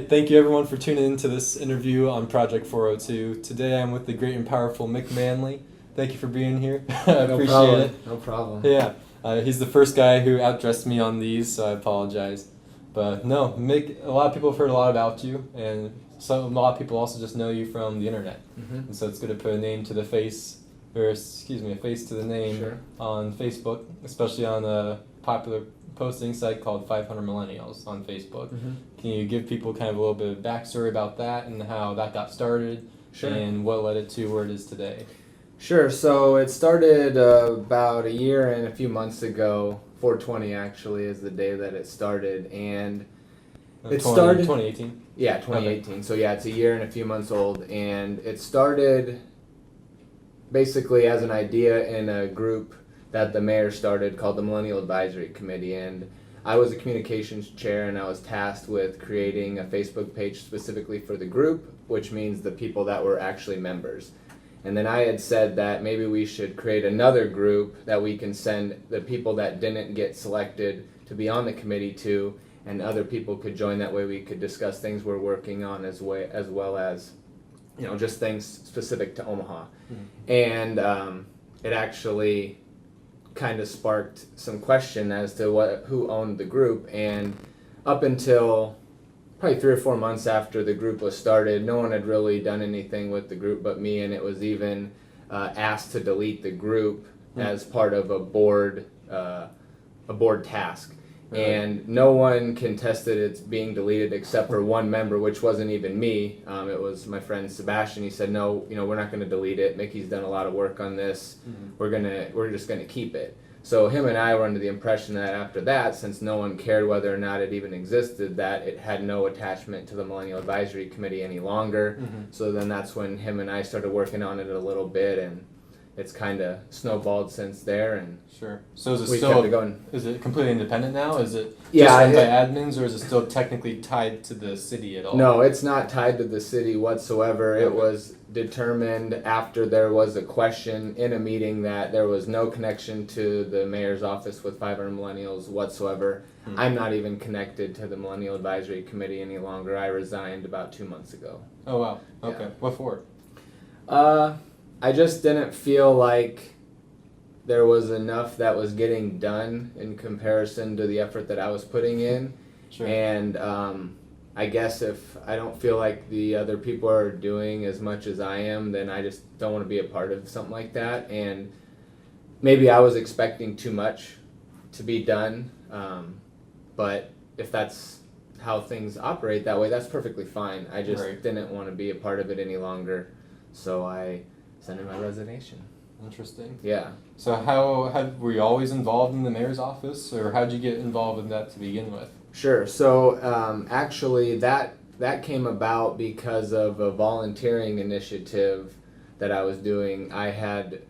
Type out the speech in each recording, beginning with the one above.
right, thank you everyone for tuning into this interview on Project 402. Today I'm with the great and powerful Mick Manley. Thank you for being here. I appreciate it. No problem. Yeah, he's the first guy who outdressed me on these, so I apologize. But no, Mick, a lot of people have heard a lot about you, and a lot of people also just know you from the internet. Mm-hmm. And so it's good to put a name to the face, or excuse me, a face to the name Sure. on Facebook, especially on a popular posting site called 500 Millennials on Facebook. Mm-hmm. Can you give people kind of a little bit of backstory about that and how that got started? Sure. And what led it to where it is today? Sure. So it started about a year and a few months ago. 420 actually is the day that it started, and it started 2018. Yeah, 2018. Okay. So yeah, it's a year and a few months old, and it started basically as an idea in a group that the mayor started called the Millennial Advisory Committee, and I was a communications chair, and I was tasked with creating a Facebook page specifically for the group, which means the people that were actually members. And then I had said that maybe we should create another group that we can send the people that didn't get selected to be on the committee to, and other people could join. That way we could discuss things we're working on as well as, just things specific to Omaha. Mm-hmm. And it actually kind of sparked some question as to who owned the group, and up until probably 3 or 4 months after the group was started, no one had really done anything with the group but me, and it was even asked to delete the group as part of a board task. Really? And no one contested it's being deleted except for one member, which wasn't even me. It was my friend Sebastian. He said, "No, we're not going to delete it. Mickey's done a lot of work on this. Mm-hmm. We're just going to keep it." So him and I were under the impression that after that, since no one cared whether or not it even existed, that it had no attachment to the Millennial Advisory Committee any longer. Mm-hmm. So then that's when him and I started working on it a little bit, and it's kind of snowballed since there. And sure. So is it still is it completely independent now? Is it just owned by admins, or is it still technically tied to the city at all? No, it's not tied to the city whatsoever. Okay. It was determined after there was a question in a meeting that there was no connection to the mayor's office with 500 Millennials whatsoever. Hmm. I'm not even connected to the Millennial Advisory Committee any longer. I resigned about 2 months ago. Oh wow. Okay. Yeah. What for? I just didn't feel like there was enough that was getting done in comparison to the effort that I was putting in. Sure. And I guess if I don't feel like the other people are doing as much as I am, then I just don't want to be a part of something like that. And maybe I was expecting too much to be done, but if that's how things operate that way, that's perfectly fine. I just didn't want to be a part of it any longer, so I sent in my resignation. Interesting. Yeah. So were you always involved in the mayor's office, or how did you get involved in that to begin with? Sure. So actually that came about because of a volunteering initiative that I was doing. I had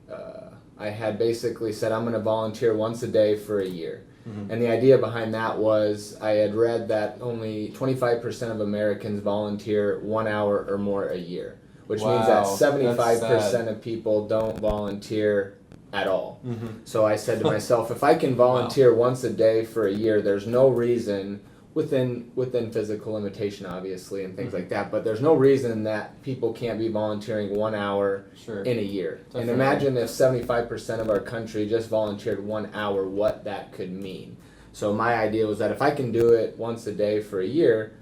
basically said I'm going to volunteer once a day for a year. Mm-hmm. And the idea behind that was I had read that only 25% of Americans volunteer 1 hour or more a year, which means that 75% of people don't volunteer at all. Mm-hmm. So I said to myself, if I can volunteer once a day for a year, there's no reason, within physical limitation obviously and things like that, but there's no reason that people can't be volunteering 1 hour in a year. Definitely. And imagine if 75% of our country just volunteered 1 hour, what that could mean. So my idea was that if I can do it once a day for a year,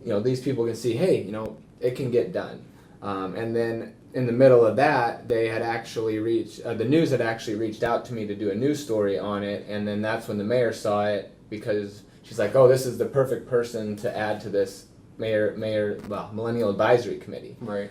these people can see, hey, it can get done. And then in the middle of that, they had actually the news had actually reached out to me to do a news story on it, and then that's when the mayor saw it, because she's like, oh, this is the perfect person to add to this Millennial Advisory Committee. Right.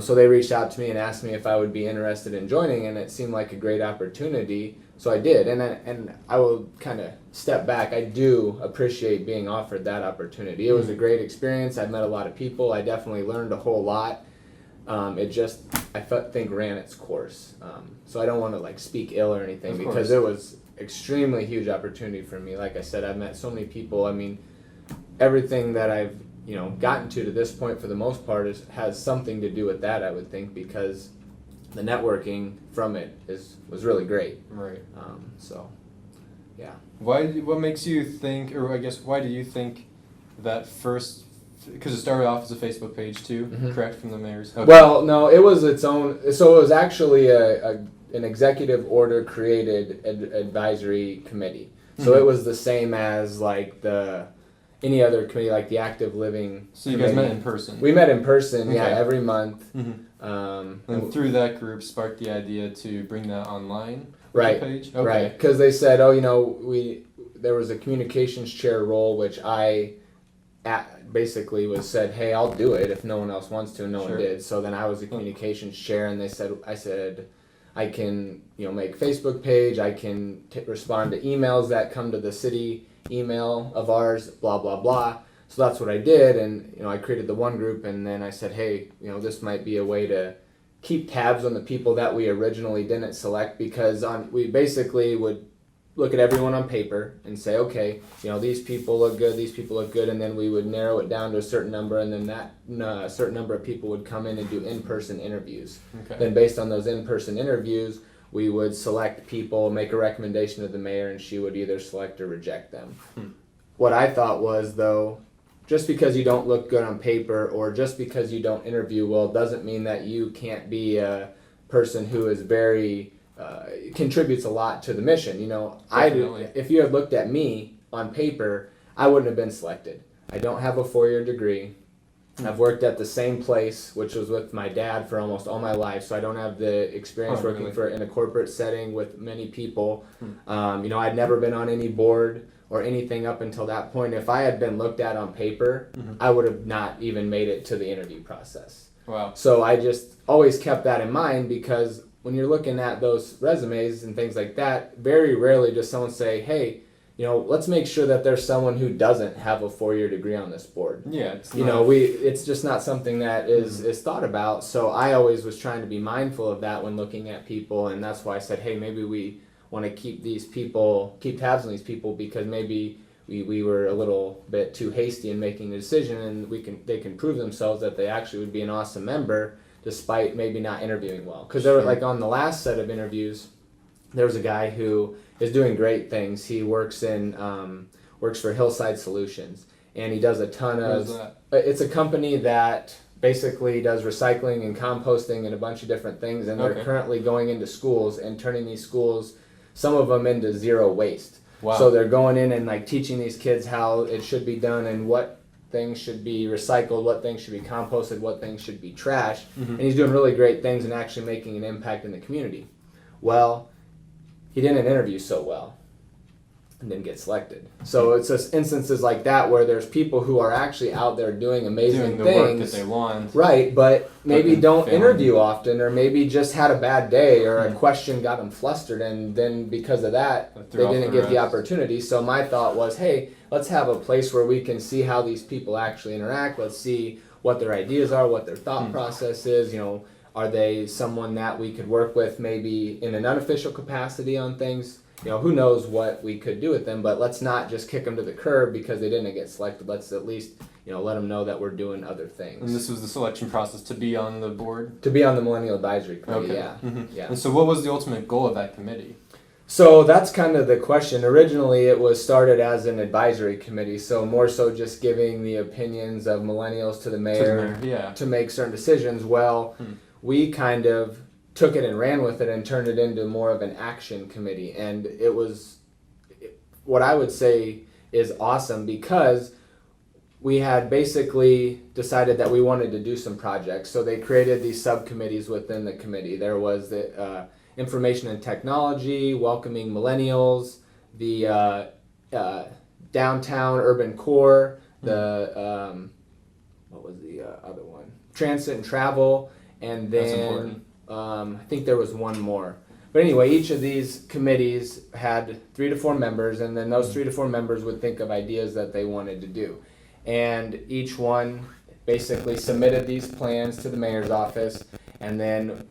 So they reached out to me and asked me if I would be interested in joining, and it seemed like a great opportunity, so I did. And I will kind of step back. I do appreciate being offered that opportunity. It was a great experience. I met a lot of people. I definitely learned a whole lot. It just, I think, ran its course. So I don't want to speak ill or anything, because it was extremely huge opportunity for me. Like I said, I've met so many people. I mean, everything that I've gotten to this point for the most part has something to do with that, I would think, because the networking from it was really great. Right. So, yeah. What makes you think, or I guess why do you think that first because it started off as a Facebook page too, Mhm. correct, from the mayor's. Okay. Well, no, it was its own. So it was actually an executive order created advisory committee. So Mhm. it was the same as like any other committee, like the active living. So you committee. guys met in person. We met in person, yeah, Okay. every month. Mm-hmm. And And through that group, sparked the idea to bring that online. Right. Page. Okay. Right, because they said, oh, there was a communications chair role, which I basically said, hey, I'll do it if no one else wants to, and no one did. So then I was the communications chair, and I said, I can make a Facebook page, I can respond to emails that come to the city email of ours, blah blah blah. So that's what I did, and I created the one group, and then I said, hey, this might be a way to keep tabs on the people that we originally didn't select, because we basically would look at everyone on paper and say, okay, these people look good, and then we would narrow it down to a certain number, and then that certain number of people would come in and do in-person interviews. Okay. Then based on those in-person interviews, we would select people, make a recommendation to the mayor, and she would either select or reject them. What I thought was, though, just because you don't look good on paper or just because you don't interview well doesn't mean that you can't be a person who is very contributes a lot to the mission. If you had looked at me on paper, I wouldn't have been selected. I don't have a 4-year degree. I've worked at the same place, which was with my dad for almost all my life, so I don't have the experience working in a corporate setting with many people. I'd never been on any board or anything up until that point. If I had been looked at on paper, I would have not even made it to the interview process. Wow. So I just always kept that in mind, because when you're looking at those resumes and things like that, very rarely does someone say, hey, let's make sure that there's someone who doesn't have a 4-year degree on this board. Yeah. It's just not something that is thought about. So I always was trying to be mindful of that when looking at people, and that's why I said, hey, maybe we want to keep tabs on these people, because maybe we were a little bit too hasty in making the decision, and they can prove themselves that they actually would be an awesome member despite maybe not interviewing well. Because there were, like, on the last set of interviews, there was a guy who is doing great things. He works for Hillside Solutions, and he does a ton of. What is that? It's a company that basically does recycling and composting and a bunch of different things, and they're currently going into schools and turning these schools, some of them, into zero waste. Wow. So they're going in and teaching these kids how it should be done and what things should be recycled, what things should be composted, what things should be trashed. And he's doing really great things and actually making an impact in the community. Well, he didn't interview so well and didn't get selected. So it's just instances like that where there's people who are actually out there doing amazing things. Doing Work that they want. Right, but maybe don't interview often, or maybe just had a bad day, or a question got them flustered, and then because of that, they didn't get the opportunity. So my thought was, hey, let's have a place where we can see how these people actually interact. Let's see what their ideas are, what their thought process is. Are they someone that we could work with maybe in an unofficial capacity on things? Who knows what we could do with them, but let's not just kick them to the curb because they didn't get selected. Let's at least, let them know that we're doing other things. And this was the selection process to be on the board? To be on the Millennial Advisory Committee, okay. Yeah. Yeah. And so what was the ultimate goal of that committee? So that's kind of the question. Originally, it was started as an advisory committee, so more so just giving the opinions of millennials to the mayor, to make certain decisions. Well, we kind of took it and ran with it and turned it into more of an action committee. And it was, what I would say is awesome, because we had basically decided that we wanted to do some projects. So they created these subcommittees within the committee. There was the information and technology, welcoming millennials, the downtown urban core, the what was the other one? Transit and travel, and then I think there was one more. But anyway, each of these committees had 3 to 4 members, and then those 3 to 4 members would think of ideas that they wanted to do. And each one basically submitted these plans to the mayor's office, and then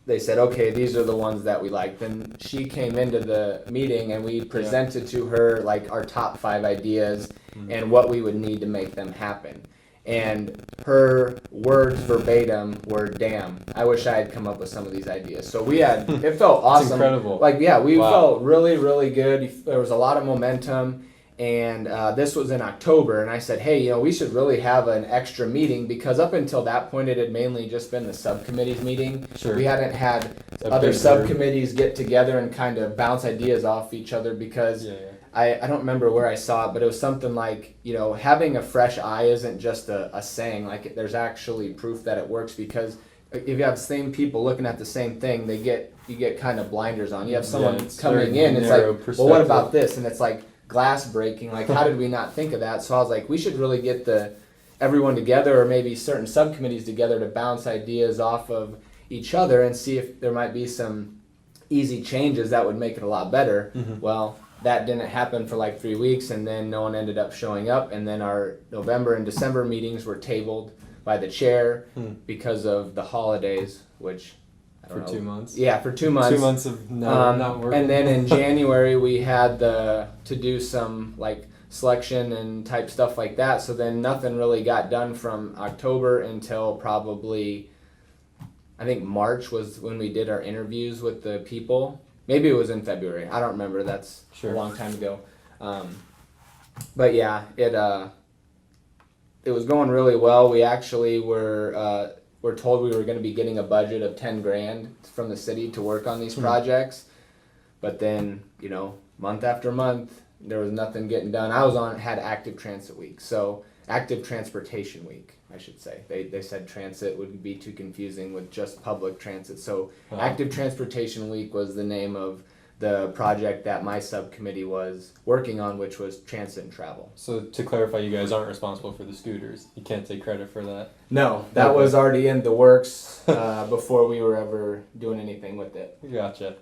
they said, okay, these are the ones that we like. Then she came into the meeting, and we presented to her our top 5 ideas and what we would need to make them happen. And her words verbatim were, damn, I wish I had come up with some of these ideas. So we had, it felt awesome. It's incredible. We felt really, really good. There was a lot of momentum. And this was in October, and I said, hey, we should really have an extra meeting, because up until that point it had mainly just been the subcommittees meeting. Sure. We hadn't had A other bigger- subcommittees get together and kind of bounce ideas off each other, because Yeah. I don't remember where I saw it, but it was something like, having a fresh eye isn't just a saying. Like, there's actually proof that it works, because if you have the same people looking at the same thing, you get kind of blinders on. You have someone it's coming very in, it's narrow like, well, what about perspective. this? And it's like glass breaking. Like, how did we not think of that? So I was like, we should really get everyone together, or maybe certain subcommittees together, to bounce ideas off of each other and see if there might be some easy changes that would make it a lot better. Mhm. Well, that didn't happen for like 3 weeks, and then no one ended up showing up, and then our November and December meetings were tabled by the chair because of the holidays, which I don't For know. 2 months. Yeah, for 2 months. 2 months of not working. And then in January we had to do some like selection and type stuff like that. So then nothing really got done from October until probably, I think March was when we did our interviews with the people. Maybe it was in February. I don't remember. That's Sure. a long time ago. But yeah, it was going really well. We actually were told we were going to be getting a budget of $10,000 from the city to work on these projects. But then, month after month, there was nothing getting done. had Active Transit Week. So Active Transportation Week, I should say. They said transit would be too confusing with just public transit. So Active Transportation Week was the name of the project that my subcommittee was working on, which was transit and travel. So to clarify, you guys aren't responsible for the scooters. You can't take credit for that. No, that was already in the works before we were ever doing anything with it. Gotcha.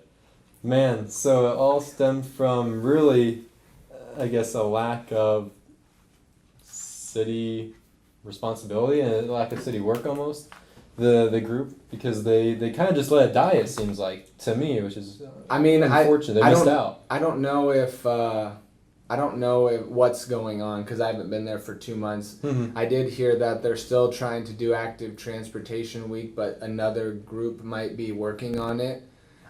Man, so it all stemmed from really, I guess, a lack of city responsibility and a lack of city work almost. The group, because they kind of just let it die, it seems like, to me, which is unfortunate. They missed out. I don't know if what's going on, because I haven't been there for 2 months. Mm-hmm. I did hear that they're still trying to do Active Transportation Week, but another group might be working on it.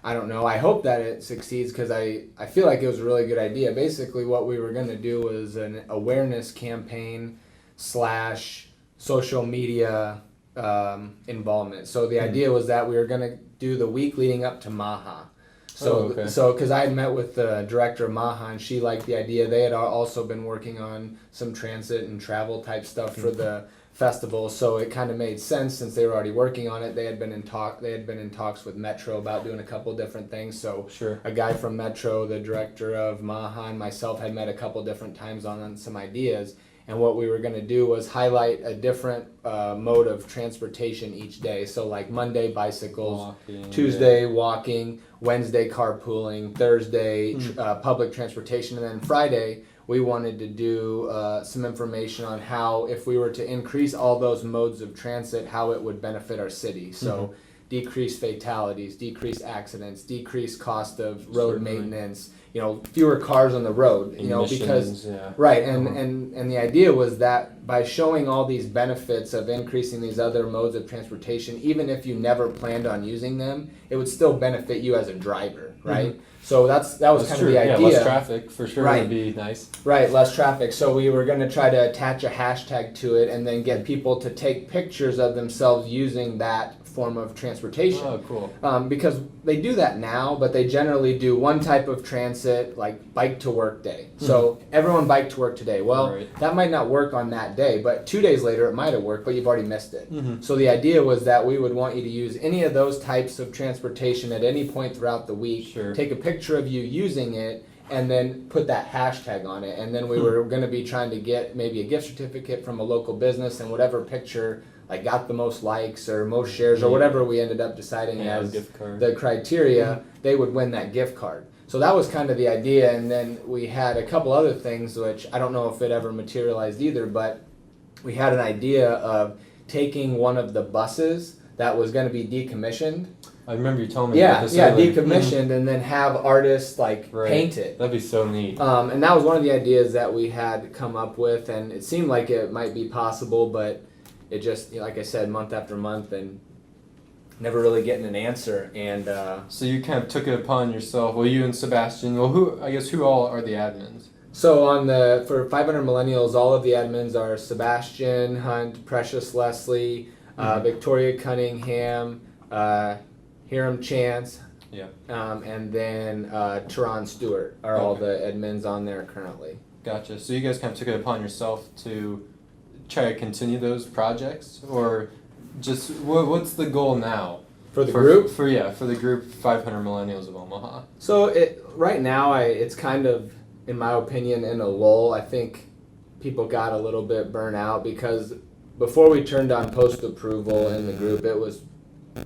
I don't know. I hope that it succeeds, because I feel like it was a really good idea. Basically, what we were going to do was an awareness campaign / social media involvement. So the idea was that we were going to do the week leading up to Maha. So because I had met with the director of Maha, and she liked the idea. They had also been working on some transit and travel type stuff for the festival, so it kind of made sense since they were already working on it. They had been in talks with Metro about doing a couple different things. So Sure. a guy from Metro, the director of Maha, and myself had met a couple different times on some ideas. And what we were going to do was highlight a different mode of transportation each day. So like Monday, bicycles, Walking, Tuesday, walking, Wednesday, carpooling, Thursday, public transportation, and then Friday, we wanted to do some information on how, if we were to increase all those modes of transit, how it would benefit our city. So decrease fatalities, decrease accidents, decrease cost of road maintenance, fewer cars on the road, because right, and the idea was that by showing all these benefits of increasing these other modes of transportation, even if you never planned on using them, it would still benefit you as a driver, right? So that was kind of the idea. Less traffic for sure would be nice. Right, less traffic. So we were going to try to attach a hashtag to it and then get people to take pictures of themselves using that form of transportation. Oh, cool. Because they do that now, but they generally do one type of transit, like bike to work day. So everyone bike to work today. Well, that might not work on that day, but 2 days later it might have worked, but you've already missed it. So the idea was that we would want you to use any of those types of transportation at any point throughout the week, take a picture of you using it, and then put that hashtag on it. And then we were going to be trying to get maybe a gift certificate from a local business, and whatever picture like got the most likes or most shares or whatever we ended up deciding as the criteria, they would win that gift card. So that was kind of the idea. And then we had a couple other things, which I don't know if it ever materialized either, but we had an idea of taking one of the buses that was going to be decommissioned. I remember you telling me about this. Decommissioned, and then have artists paint it. That'd be so neat. And that was one of the ideas that we had come up with, and it seemed like it might be possible, but it just, like I said, month after month, and never really getting an answer. And so you kind of took it upon yourself. Well, you and Sebastian. Well, who all are the admins? So for 500 Millennials, all of the admins are Sebastian Hunt, Precious Leslie, Victoria Cunningham, Hiram Chance, and then Teron Stewart are all the admins on there currently. Gotcha. So you guys kind of took it upon yourself to try to continue those projects, or just what's the goal now? For the group? For the group 500 Millennials of Omaha. So right now it's kind of, in my opinion, in a lull. I think people got a little bit burnt out because before we turned on post approval in the group, it was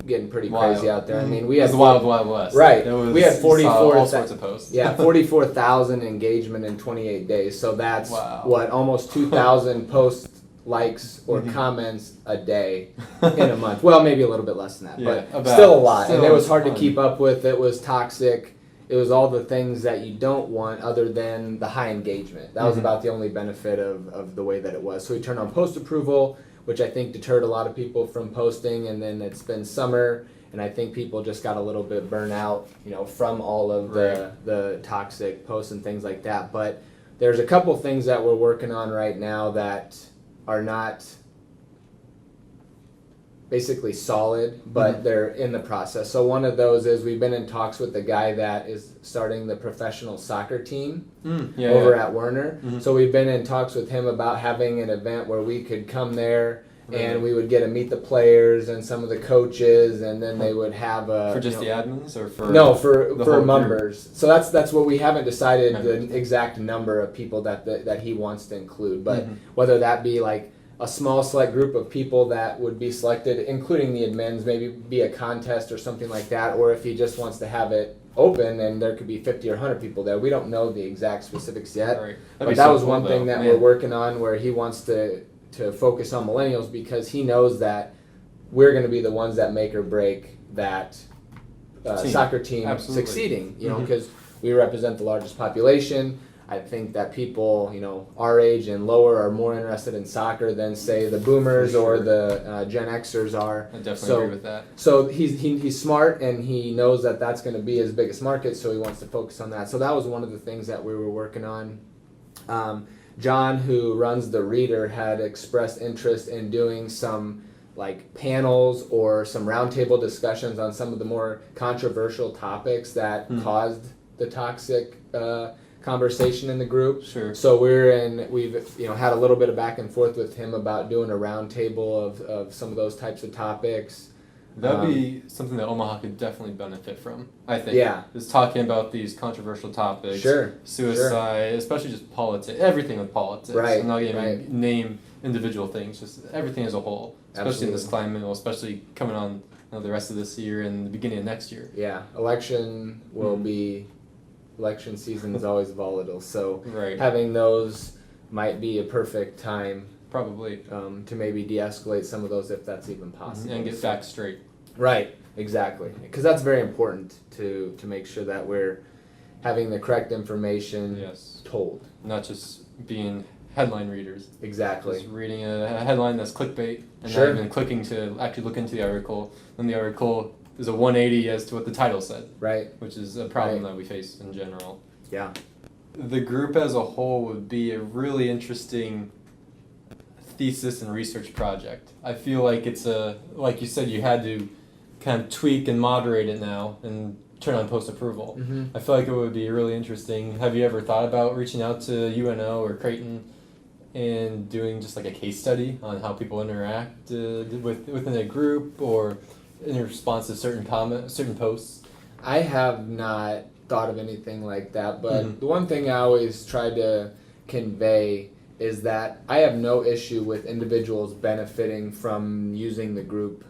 getting pretty crazy out there. I mean, we had the wild west. Right. We had 44 all sorts of posts. Yeah, 44,000 engagement in 28 days. So that's almost 2,000 posts, likes, or comments a day in a month. Well, maybe a little bit less than that, but still a lot. And it was hard to keep up with. It was toxic. It was all the things that you don't want other than the high engagement. That was about the only benefit of the way that it was. So we turned on post approval, which I think deterred a lot of people from posting, and then it's been summer, and I think people just got a little bit burnt out, from all of the toxic posts and things like that. But there's a couple things that we're working on right now that are not basically solid, but they're in the process. So one of those is we've been in talks with the guy that is starting the professional soccer team over at Werner. So we've been in talks with him about having an event where we could come there and we would get to meet the players and some of the coaches, and then they would have a... For just the admins or for... No, for members. So that's what we haven't decided the exact number of people that he wants to include, but whether that be like a small select group of people that would be selected, including the admins, maybe be a contest or something like that, or if he just wants to have it open and there could be 50 or 100 people there. We don't know the exact specifics yet, but that was one thing that we're working on, where he wants to focus on millennials because he knows that we're going to be the ones that make or break that soccer team succeeding, because we represent the largest population. I think that people, our age and lower are more interested in soccer than, say, the boomers or the Gen Xers are. I definitely agree with that. So he's smart, and he knows that that's going to be his biggest market, so he wants to focus on that. So that was one of the things that we were working on. John, who runs the Reader, had expressed interest in doing some like panels or some roundtable discussions on some of the more controversial topics that caused the toxic conversation in the group. Sure. So we've had a little bit of back and forth with him about doing a roundtable of some of those types of topics. That would be something that Omaha could definitely benefit from, I think. Yeah. Just talking about these controversial topics. Sure. Suicide, especially just politics, everything with politics. Right. I'm not even name individual things, just everything as a whole. Especially in this climate, especially coming on the rest of this year and the beginning of next year. Yeah. Election season is always volatile, so having those might be a perfect time probably to maybe de-escalate some of those if that's even possible. And get facts straight. Right, exactly. Because that's very important to make sure that we're having the correct information told. Not just being headline readers. Exactly. Just reading a headline that's clickbait and not even clicking to actually look into the article. Then the article is a 180 as to what the title said. Right. Which is a problem that we face in general. Yeah. The group as a whole would be a really interesting thesis and research project. I feel like it's like you said, you had to kind of tweak and moderate it now and turn on post-approval. I feel like it would be really interesting. Have you ever thought about reaching out to UNO or Creighton and doing just like a case study on how people interact within a group or in response to certain posts? I have not thought of anything like that, but the one thing I always try to convey is that I have no issue with individuals benefiting from using the group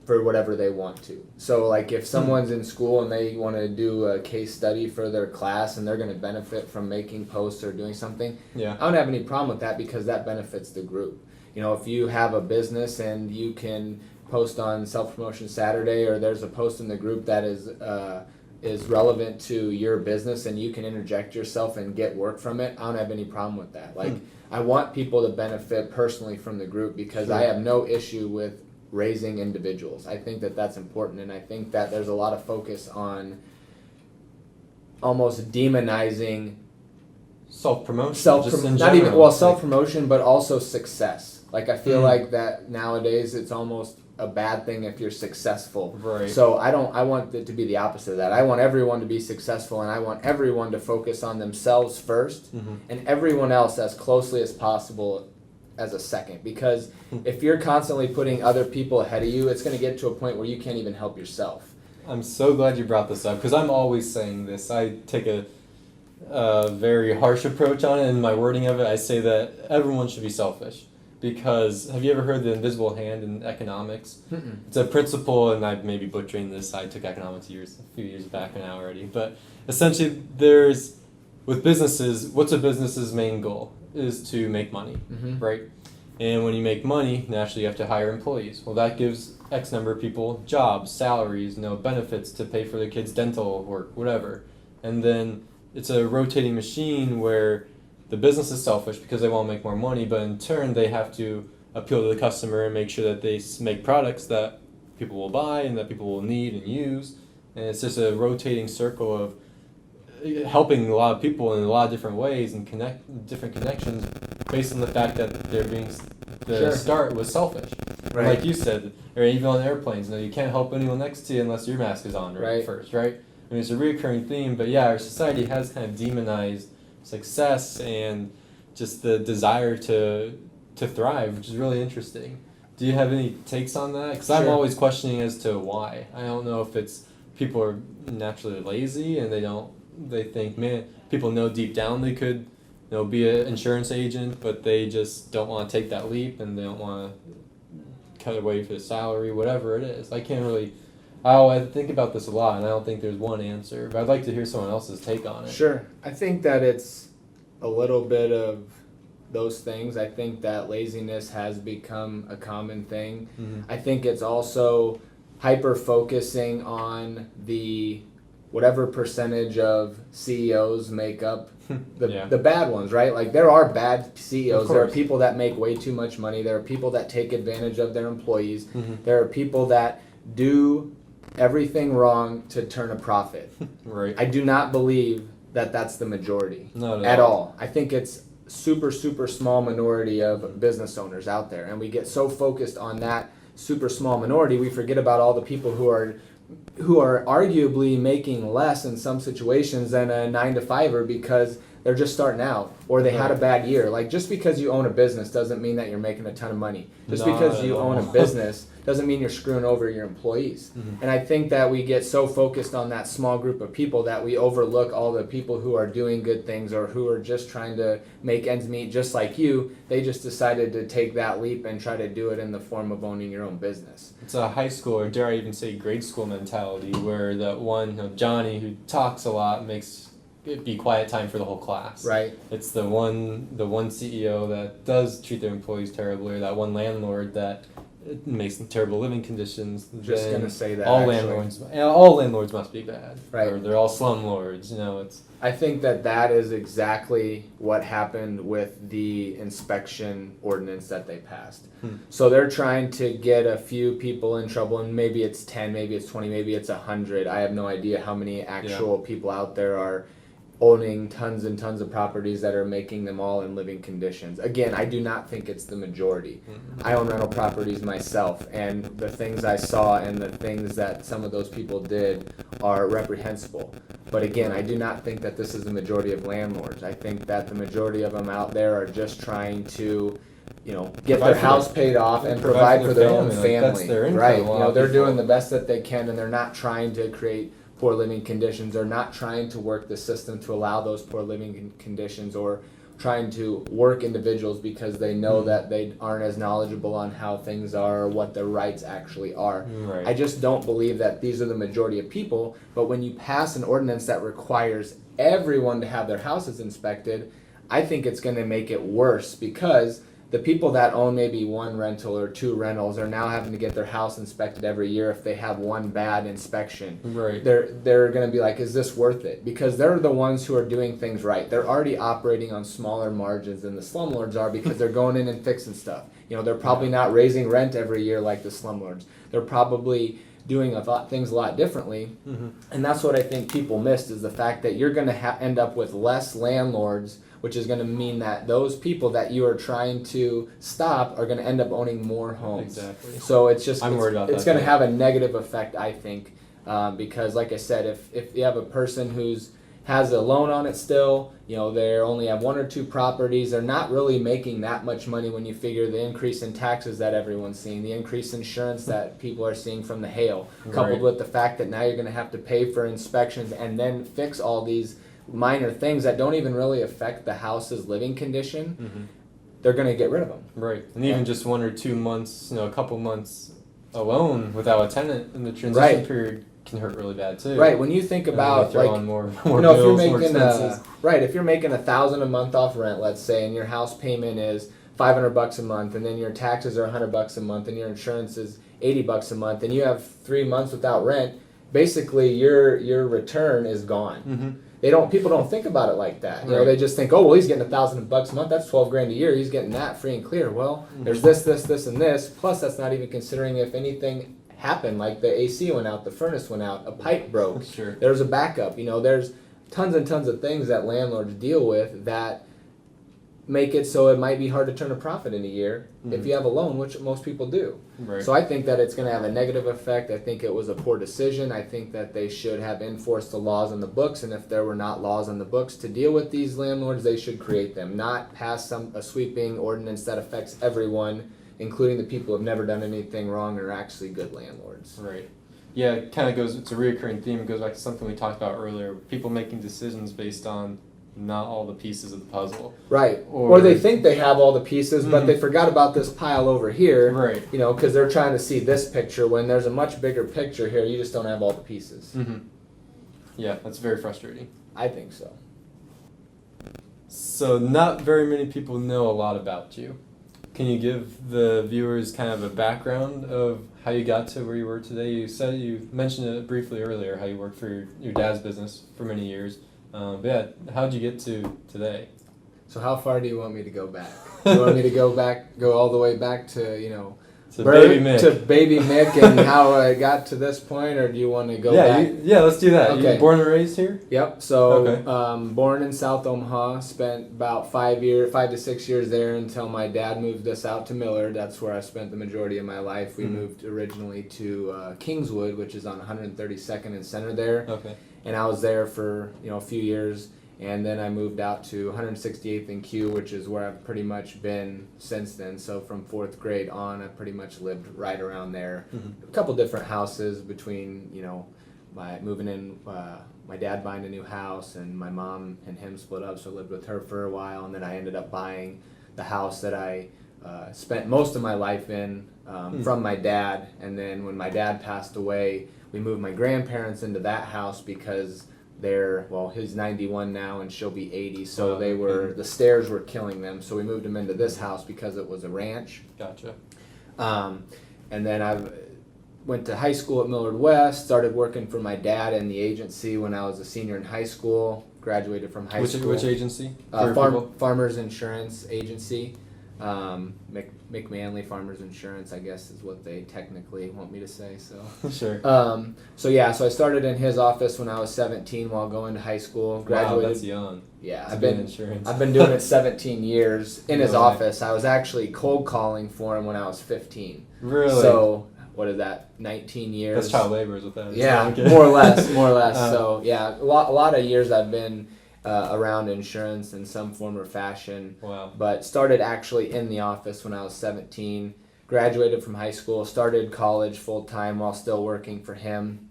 for whatever they want to. So like if someone's in school and they want to do a case study for their class and they're going to benefit from making posts or doing something, I don't have any problem with that because that benefits the group. If you have a business and you can post on Self-Promotion Saturday, or there's a post in the group that is relevant to your business and you can interject yourself and get work from it, I don't have any problem with that. Like I want people to benefit personally from the group because I have no issue with raising individuals. I think that that's important, and I think that there's a lot of focus on almost demonizing self-promotion. Just in not even general. self-promotion, but also success. Like I feel like that nowadays it's almost a bad thing if you're successful. Right. So I want it to be the opposite of that. I want everyone to be successful, and I want everyone to focus on themselves first, and everyone else as closely as possible as a second. Because if you're constantly putting other people ahead of you, it's going to get to a point where you can't even help yourself. I'm so glad you brought this up, because I'm always saying this. I take a very harsh approach on it in my wording of it. I say that everyone should be selfish. Because have you ever heard the invisible hand in economics? It's a principle, and I may be butchering this. I took economics a few years back now already. But essentially, with businesses, what's a business's main goal? Is to make money, right? And when you make money, naturally you have to hire employees. Well, that gives X number of people jobs, salaries, benefits to pay for their kids' dental work, whatever. And then it's a rotating machine where the business is selfish because they want to make more money, but in turn they have to appeal to the customer and make sure that they make products that people will buy and that people will need and use. And it's just a rotating circle of helping a lot of people in a lot of different ways and different connections based on the fact that start was selfish. Right. Like you said, or even on airplanes, you can't help anyone next to you unless your mask is on first, right? I mean, it's a recurring theme, but yeah, our society has kind of demonized success and just the desire to thrive, which is really interesting. Do you have any takes on that? Because I'm always questioning as to why. I don't know if it's people are naturally lazy and they think, man, people know deep down they could be an insurance agent, but they just don't want to take that leap and they don't want to cut away for the salary, whatever it is. I think about this a lot, and I don't think there's one answer, but I'd like to hear someone else's take on it. Sure. I think that it's a little bit of those things. I think that laziness has become a common thing. I think it's also hyper-focusing on the whatever percentage of CEOs make up the bad ones, right? Like there are bad CEOs. There are people that make way too much money. There are people that take advantage of their employees. There are people that do everything wrong to turn a profit. Right. I do not believe that that's the majority at all. I think it's super, super small minority of business owners out there, and we get so focused on that super small minority, we forget about all the people who are arguably making less in some situations than a 9-to-5er because they're just starting out or they had a bad year. Like just because you own a business doesn't mean that you're making a ton of money. Just because you own a business doesn't mean you're screwing over your employees. And I think that we get so focused on that small group of people that we overlook all the people who are doing good things or who are just trying to make ends meet just like you. They just decided to take that leap and try to do it in the form of owning your own business. It's a high school, or dare I even say grade school mentality, where that one, Johnny, who talks a lot, makes it be quiet time for the whole class. Right. It's the one CEO that does treat their employees terribly, or that one landlord that makes them terrible living conditions. Just gonna say that all landlords must be bad. Right. Or they're all slumlords. It's. I think that is exactly what happened with the inspection ordinance that they passed. So they're trying to get a few people in trouble, and maybe it's 10, maybe it's 20, maybe it's 100. I have no idea how many actual people out there are owning tons and tons of properties that are making them all in living conditions. Again, I do not think it's the majority. I own rental properties myself, and the things I saw and the things that some of those people did are reprehensible. But again, I do not think that this is the majority of landlords. I think that the majority of them out there are just trying to get their house paid off and provide for their own family. That's their income. Right. They're doing the best that they can, and they're not trying to create poor living conditions, or not trying to work the system to allow those poor living conditions, or trying to work individuals because they know that they aren't as knowledgeable on how things are or what their rights actually are. Right. I just don't believe that these are the majority of people, but when you pass an ordinance that requires everyone to have their houses inspected, I think it's going to make it worse, because the people that own maybe one rental or two rentals are now having to get their house inspected every year if they have one bad inspection. Right. They're going to be like, is this worth it? Because they're the ones who are doing things right. They're already operating on smaller margins than the slumlords are, because they're going in and fixing stuff. They're probably not raising rent every year like the slumlords. They're probably doing things a lot differently. And that's what I think people missed, is the fact that you're going to end up with less landlords which is going to mean that those people that you are trying to stop are going to end up owning more homes. Exactly. So it's just I'm worried about it's that going to too. have a negative effect, I think, because like I said, if you have a person who's has a loan on it still, you know, they only have one or two properties, they're not really making that much money when you figure the increase in taxes that everyone's seeing, the increase in insurance that people are seeing from the hail, coupled Right. with the fact that now you're going to have to pay for inspections and then fix all these minor things that don't even really affect the house's living condition. Mm-hmm. They're going to get rid of them. Right. And even just 1 or 2 months, you know, a couple months alone without a tenant in the transition Right. period can hurt really bad too. Right. When you think And about throw like on more you know, bills, if more you're making expenses. if you're making $1,000 a month off rent, let's say, and your house payment is $500 a month, and then your taxes are $100 a month, and your insurance is $80 a month, and you have 3 months without rent, basically your return is gone. Mm-hmm. People don't think about it like that. You know, Right. they just think, oh well, he's getting $1,000 a month. That's $12,000 a year. He's getting that free and clear. Well, there's this, and this. Plus, that's not even considering if anything happened, like the AC went out, the furnace went out, a pipe broke. Sure. There's a backup. You know, there's tons and tons of things that landlords deal with that make it so it might be hard to turn a profit in a year if you have a loan, which most people do. Right. So I think that it's going to have a negative effect. I think it was a poor decision. I think that they should have enforced the laws on the books, and if there were not laws on the books to deal with these landlords, they should create them, not pass a sweeping ordinance that affects everyone, including the people who have never done anything wrong and are actually good landlords. Right. Yeah, it kind of goes, it's a reoccurring theme. It goes back to something we talked about earlier. People making decisions based on not all the pieces of the puzzle. Right. Or they think they have all the pieces, but they forgot about this pile over here. Right. You know, because they're trying to see this picture when there's a much bigger picture here. You just don't have all the pieces. Mm-hmm. Yeah, that's very frustrating. I think so. So not very many people know a lot about you. Can you give the viewers kind of a background of how you got to where you were today? You mentioned it briefly earlier, how you worked for your dad's business for many years. But yeah, how'd you get to today? So how far do you want me to go back? Do you want me to go all the way back to, you know, To Baby Mick. to Baby Mick and how I got to this point, or do you want to go back? Yeah, let's do that. Okay. You born and raised here? Yep. So, Okay. Born in South Omaha, spent about 5 to 6 years there until my dad moved us out to Millard. That's where I spent the majority of my life. We moved originally to Kingswood, which is on 132nd and Center there, Okay. and I was there for a few years. And then I moved out to 168th and Q, which is where I've pretty much been since then. So from 4th grade on, I pretty much lived right around there. Mm-hmm. A couple different houses between, my moving in, my dad buying a new house, and my mom and him split up. So I lived with her for a while, and then I ended up buying the house that I spent most of my life in from my dad. And then when my dad passed away, we moved my grandparents into that house because he's 91 now and she'll be 80, so the stairs were killing them, so we moved them into this house because it was a ranch. Gotcha. And then I went to high school at Millard West, started working for my dad in the agency when I was a senior in high school, graduated from high school. Which agency? Farmers Insurance Agency. Mick Manley Farmers Insurance, I guess, is what they technically want me to say. So Sure. So I started in his office when I was 17 while going to high school. Graduated. Wow, that's young. Yeah, I've been insurance. I've been doing it 17 years in his Really? office. I was actually cold calling for him when I was 15. Really? So what is that? 19 years. That's child labor is what that is. Yeah, Okay. more or less. So yeah, a lot of years I've been around insurance in some form or fashion. Wow. But started actually in the office when I was 17. Graduated from high school. Started college full time while still working for him.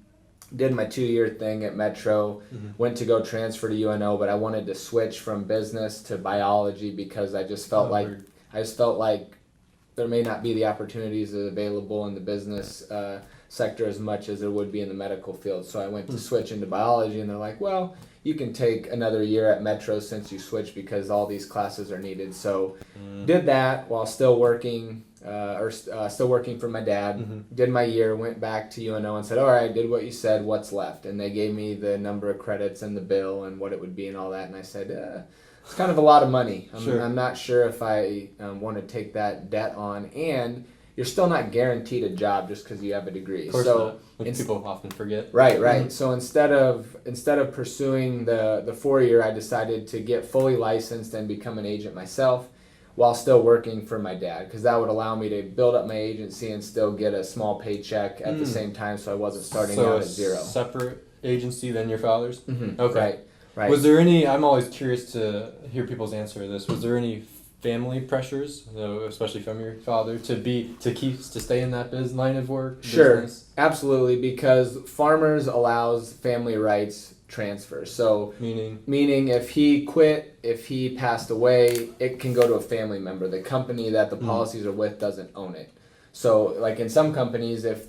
Did my 2-year thing at Metro. Went to go transfer to UNO, but I wanted to switch from business to biology because I just felt like there may not be the opportunities available in the business sector as much as there would be in the medical field. So I went to switch into biology, and they're like, well, you can take another year at Metro since you switched because all these classes are needed. So did that while still working still working for my dad. Did my year, went back to UNO and said, all right, did what you said, what's left? And they gave me the number of credits and the bill and what it would be and all that. And I said, it's kind of a lot of money. Sure. I'm not sure if I want to take that debt on. And you're still not guaranteed a job just because you have a degree. Of course So not. Like people often forget. Right. So instead of pursuing the 4-year, I decided to get fully licensed and become an agent myself, while still working for my dad, because that would allow me to build up my agency and still get a small paycheck at the same time, so I wasn't starting out at zero. Separate agency than your father's? Mm-hmm. Okay. Right. Was there any, I'm always curious to hear people's answer to this, was there any family pressures, especially from your father, to stay in that line of work? Sure, business? absolutely, because farmers allows family rights transfer. So meaning if he quit, if he passed away, it can go to a family member. The company that the policies are with doesn't own it. So like in some companies, if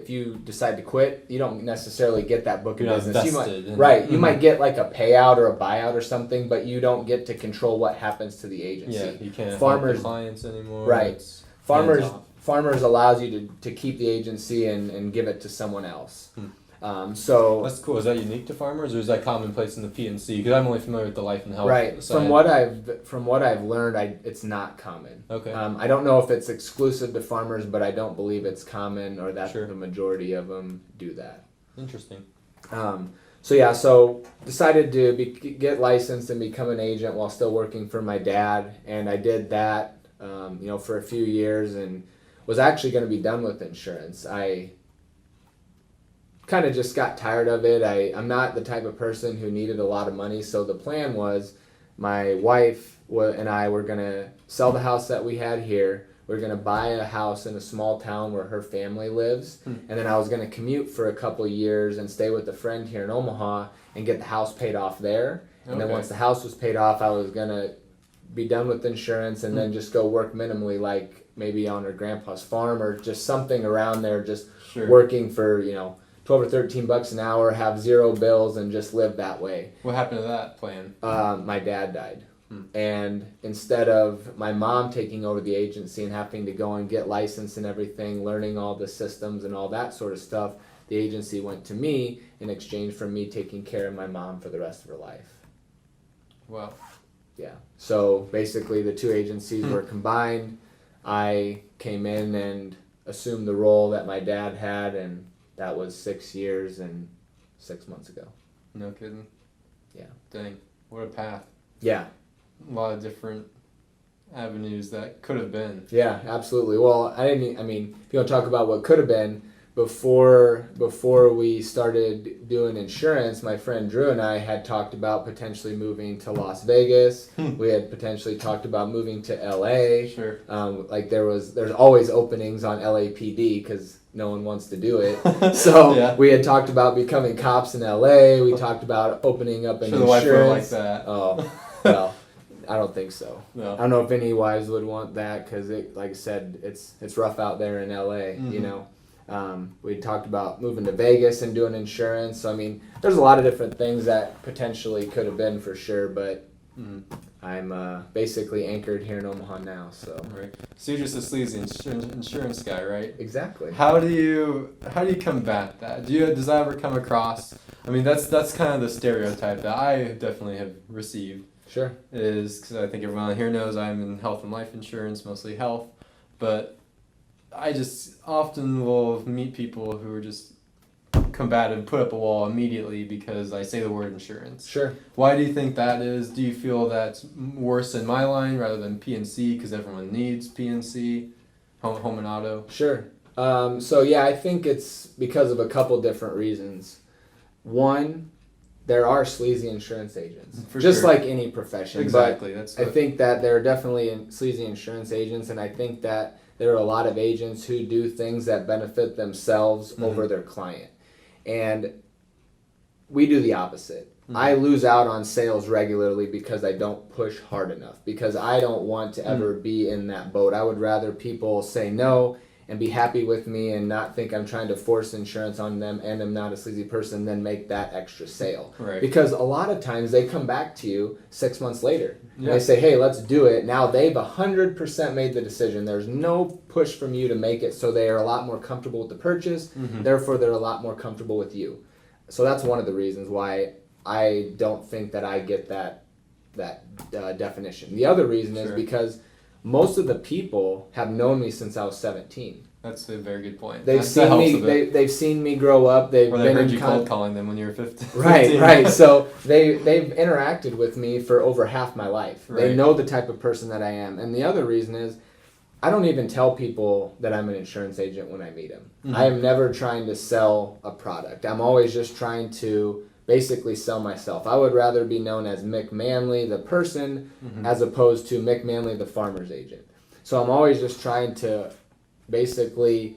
you decide to quit, you don't necessarily get that book of business. You might get like a payout or a buyout or something, but you don't get to control what happens to the agency. Yeah, you can't help the clients anymore. Right. Farmers allows you to keep the agency and give it to someone else. So that's cool. Is that unique to farmers, or is that commonplace in the P&C? Because I'm only familiar with the life and health. Right. Side. From what I've learned, it's not common. Okay. I don't know if it's exclusive to farmers, but I don't believe it's common, or that the majority of them do that. Interesting. So decided to get licensed and become an agent while still working for my dad, and I did that, for a few years, and was actually going to be done with insurance. I kind of just got tired of it. I'm not the type of person who needed a lot of money, so the plan was my wife and I were going to sell the house that we had here. We're going to buy a house in a small town where her family lives, and then I was going to commute for a couple of years and stay with a friend here in Omaha and get the house paid off there. And then once the house was paid off, I was going to be done with insurance and then just go work minimally, like maybe on her grandpa's farm or just something around there, just working for, $12 or $13 an hour, have zero bills, and just live that way. What happened to that plan? My dad died. And instead of my mom taking over the agency and having to go and get licensed and everything, learning all the systems and all that sort of stuff, the agency went to me in exchange for me taking care of my mom for the rest of her life. Wow. Yeah. So basically the two agencies were combined. I came in and assumed the role that my dad had, and that was 6 years and 6 months ago. No kidding. Yeah. Dang. What a path. Yeah. A lot of different avenues that could have been. Yeah, absolutely. Well, if you want to talk about what could have been, before we started doing insurance, my friend Drew and I had talked about potentially moving to Las Vegas. We had potentially talked about moving to LA. Sure. There's always openings on LAPD because no one wants to do it. So we had talked about becoming cops in LA. We talked about opening up an insurance. The wife would like that. Oh, well, I don't think so. No. I don't know if any wives would want that because, like I said, it's rough out there in LA. We talked about moving to Vegas and doing insurance. So, there's a lot of different things that potentially could have been for sure, but I'm basically anchored here in Omaha now. So right. So you're just a sleazy insurance guy, right? Exactly. How do you combat that? Does that ever come across? That's kind of the stereotype that I definitely have received. Sure. Is because I think everyone here knows I'm in health and life insurance, mostly health, but I just often will meet people who are just combative, put up a wall immediately because I say the word insurance. Sure. Why do you think that is? Do you feel that's worse in my line rather than P&C because everyone needs P&C, home and auto? Sure. I think it's because of a couple different reasons. One, there are sleazy insurance agents, like any profession. Exactly. But I think that there are definitely sleazy insurance agents, and I think that there are a lot of agents who do things that benefit themselves over their client. And we do the opposite. I lose out on sales regularly because I don't push hard enough, because I don't want to ever be in that boat. I would rather people say no and be happy with me and not think I'm trying to force insurance on them and I'm not a sleazy person, then make that extra sale. Right. Because a lot of times they come back to you 6 months later and they say, hey, let's do it. Now they've 100% made the decision. There's no push from you to make it, so they are a lot more comfortable with the purchase. Therefore, they're a lot more comfortable with you. So that's one of the reasons why I don't think that I get that definition. The other reason is because most of the people have known me since I was 17. That's a very good point. They've They've seen me grow up. They've been heard in you cold calling them when you were 15. Right. So they've interacted with me for over half my life. Right. They know the type of person that I am. And the other reason is I don't even tell people that I'm an insurance agent when I meet them. Mm-hmm. I am never trying to sell a product. I'm always just trying to basically sell myself. I would rather be known as Mick Manley, the person, mm-hmm. as opposed to Mick Manley, the farmer's agent. So I'm always just trying to basically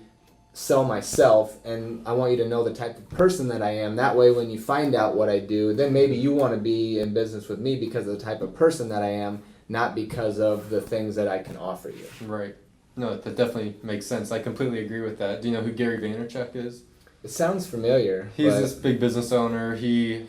sell myself, and I want you to know the type of person that I am. That way when you find out what I do, then maybe you want to be in business with me because of the type of person that I am, not because of the things that I can offer you. Right. No, that definitely makes sense. I completely agree with that. Do you know who Gary Vaynerchuk is? It sounds familiar. He's this big business owner. He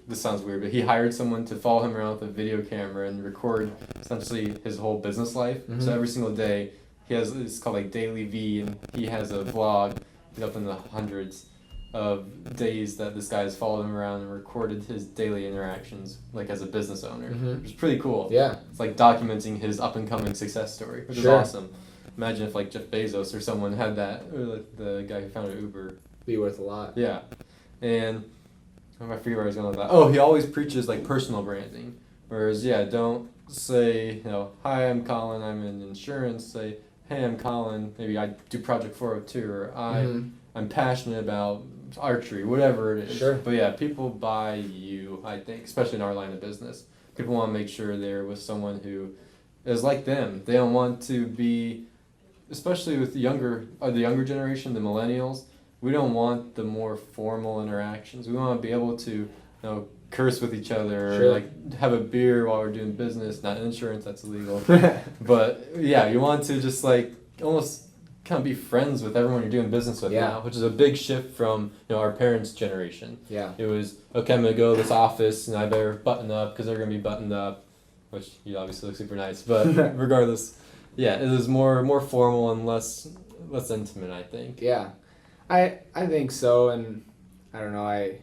this sounds weird, but he hired someone to follow him around with a video camera and record essentially his whole business life. Mm-hmm. So every single day, he has, it's called like Daily V, and he has a vlog up in the hundreds of days that this guy has followed him around and recorded his daily interactions, like as a business owner, Mm-hmm. which is pretty cool. Yeah. It's like documenting his up and coming success story, which is awesome. Imagine if like Jeff Bezos or someone had that, or like the guy who founded Uber. Be worth a lot. Yeah, and I forget where I was going with that. Oh, he always preaches like personal branding, whereas don't say hi, I'm Colin, I'm in insurance. Say, hey, I'm Colin, maybe I do Project 402, or I'm passionate about archery, whatever it is. Sure. But yeah, people buy you, I think, especially in our line of business. People want to make sure they're with someone who is like them. They don't want to be, especially with the younger generation, the millennials. We don't want the more formal interactions. We want to be able to, curse with each other, or like have a beer while we're doing business. Not insurance, that's illegal. But yeah, you want to just like almost kind of be friends with everyone you're doing business with now, which is a big shift from our parents' generation. Yeah. It was, okay, I'm gonna go to this office and I better button up because they're gonna be buttoned up, which you obviously look super nice. But regardless, it is more formal and less intimate, I think. Yeah. I think so, and I don't know,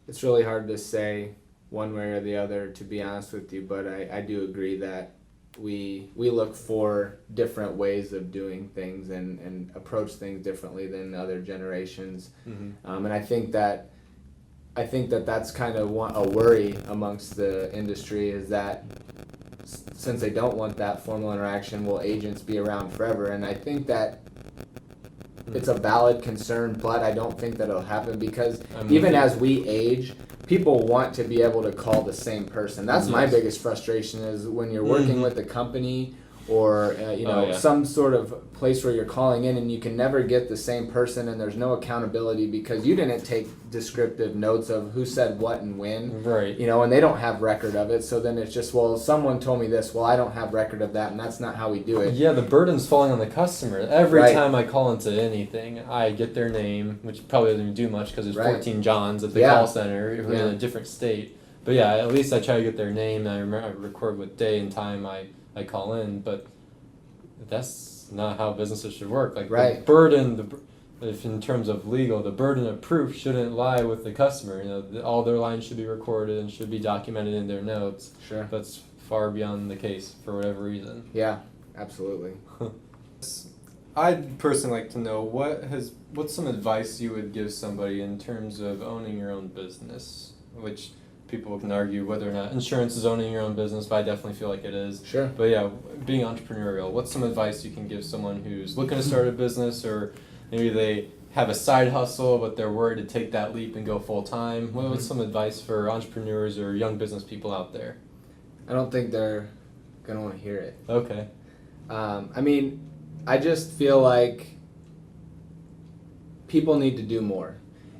it's really hard to say one way or the other, to be honest with you, but I do agree that we look for different ways of doing things and approach things differently than other generations. Mm-hmm. And I think that that's kind of a worry amongst the industry, is that since they don't want that formal interaction, will agents be around forever? And I think that it's a valid concern, but I don't think that it'll happen, because even as we age, people want to be able to call the same person. That's my biggest frustration, is when you're working with a company or some sort of place where you're calling in and you can never get the same person, and there's no accountability because you didn't take descriptive notes of who said what and when. Right. And they don't have record of it, so then it's just, well, someone told me this, well, I don't have record of that, and that's not how we do it. Yeah, the burden's falling on the customer. Every time I call into anything, I get their name, which probably doesn't even do much because there's 14 Johns at the call center who are in a different state. But yeah, at least I try to get their name, and I record what day and time I call in, but that's not how businesses should work. Like the burden, if in terms of legal, the burden of proof shouldn't lie with the customer. All their lines should be recorded and should be documented in their notes. Sure. That's far beyond the case for whatever reason. Yeah, absolutely. I'd personally like to know what's some advice you would give somebody in terms of owning your own business, which people can argue whether or not insurance is owning your own business, but I definitely feel like it is. Sure. But yeah, being entrepreneurial, what's some advice you can give someone who's looking to start a business, or maybe they have a side hustle but they're worried to take that leap and go full time? What's some advice for entrepreneurs or young business people out there? I don't think they're gonna want to hear it. Okay. I just feel like people need to do more.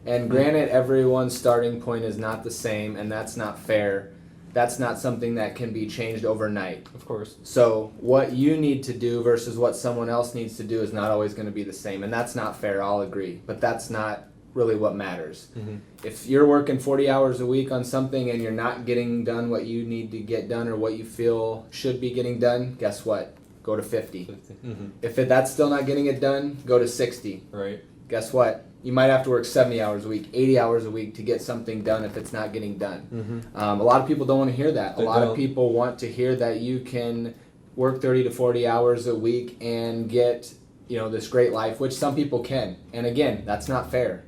And granted, everyone's starting point is not the same, and that's not fair. That's not something that can be changed overnight. Of course. So what you need to do versus what someone else needs to do is not always going to be the same, and that's not fair, I'll agree. But that's not really what matters. Mm-hmm. If you're working 40 hours a week on something and you're not getting done what you need to get done or what you feel should be getting done, guess what? Go to 50. Mm-hmm. If that's still not getting it done, go to 60. Right. Guess what? You might have to work 70 hours a week, 80 hours a week to get something done if it's not getting done. Mm-hmm. A lot of people don't want to hear that. A lot of people want to hear that you can work 30 to 40 hours a week and get, this great life, which some people can. And again, that's not fair,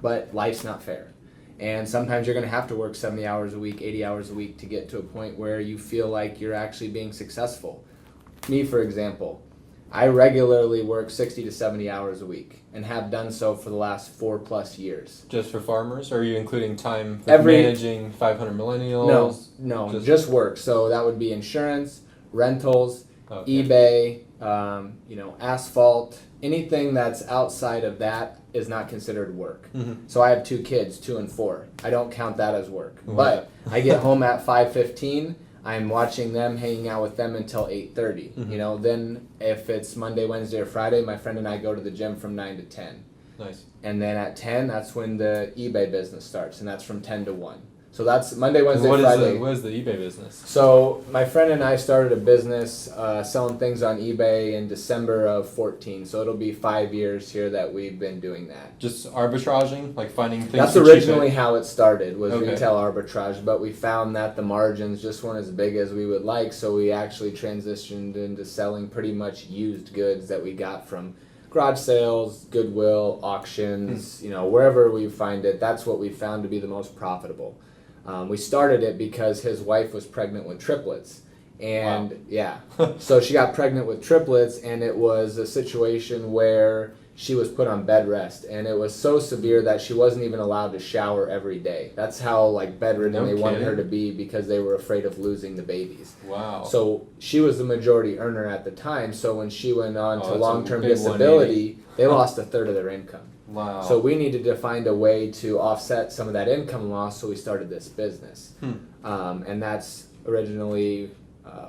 but life's not fair. And sometimes you're going to have to work 70 hours a week, 80 hours a week to get to a point where you feel like you're actually being successful. Me, for example, I regularly work 60 to 70 hours a week and have done so for the last 4+ years. Just for farmers? Or are you including time for managing 500 millennials? No, just work. So that would be insurance, rentals, eBay, asphalt. Anything that's outside of that is not considered work. So I have 2 kids, 2 and 4. I don't count that as work. But I get home at 5:15. I'm watching them, hanging out with them until 8:30. Then if it's Monday, Wednesday, or Friday, my friend and I go to the gym from 9 to 10. Nice. And then at 10, that's when the eBay business starts, and that's from 10 to 1. So that's Monday, Wednesday, Friday. What is the eBay business? So my friend and I started a business selling things on eBay in December of 14. So it'll be 5 years here that we've been doing that. Just arbitraging, like finding things. That's originally how it started, was Okay. retail arbitrage. But we found that the margins just weren't as big as we would like. So we actually transitioned into selling pretty much used goods that we got from garage sales, Goodwill, auctions, wherever we find it. That's what we found to be the most profitable. We started it because his wife was pregnant with triplets. And so she got pregnant with triplets, and it was a situation where she was put on bed rest. And it was so severe that she wasn't even allowed to shower every day. That's how bedridden they wanted her to be, because they were afraid of losing the babies. Wow. So she was the majority earner at the time. So when she went on to long-term big disability, they lost a third of their income. Wow. So we needed to find a way to offset some of that income loss, so we started this business. And that's originally,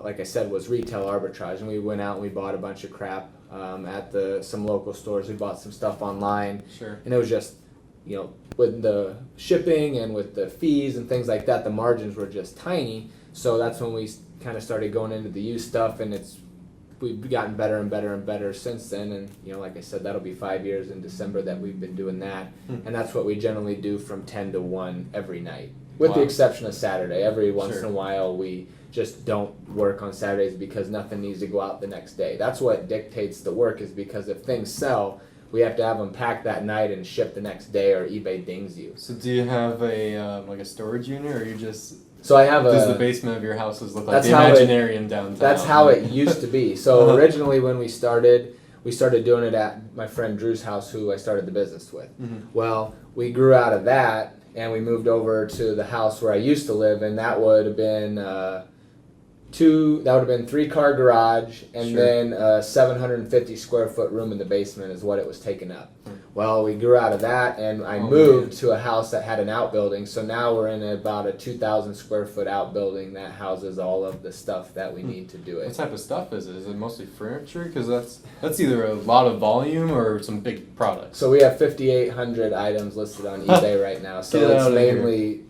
like I said, was retail arbitrage. And we went out and we bought a bunch of crap at some local stores. We bought some stuff online. Sure. And it was just, with the shipping and with the fees and things like that, the margins were just tiny. So that's when we kind of started going into the used stuff, and we've gotten better and better and better since then. And like I said, that'll be 5 years in December that we've been doing that. And that's what we generally do from 10 to 1 every night, with the exception of Saturday. Every once in a while we just don't work on Saturdays because nothing needs to go out the next day. That's what dictates the work, is because if things sell, we have to have them packed that night and shipped the next day, or eBay dings you. So do you have a storage unit, or you just... So I have Does the basement of your houses look like the Imaginarium downtown? That's how it used to be. So originally when we started doing it at my friend Drew's house, who I started the business with. Well, we grew out of that, and we moved over to the house where I used to live, and that would have been 3-car garage, and then a 750 square foot room in the basement is what it was taking up. Well, we grew out of that, and I moved to a house that had an outbuilding. So now we're in about a 2,000 square foot outbuilding that houses all of the stuff that we need to do it. What type of stuff is it? Is it mostly furniture? Because that's either a lot of volume or some big products. So we have 5,800 items listed on eBay right now. So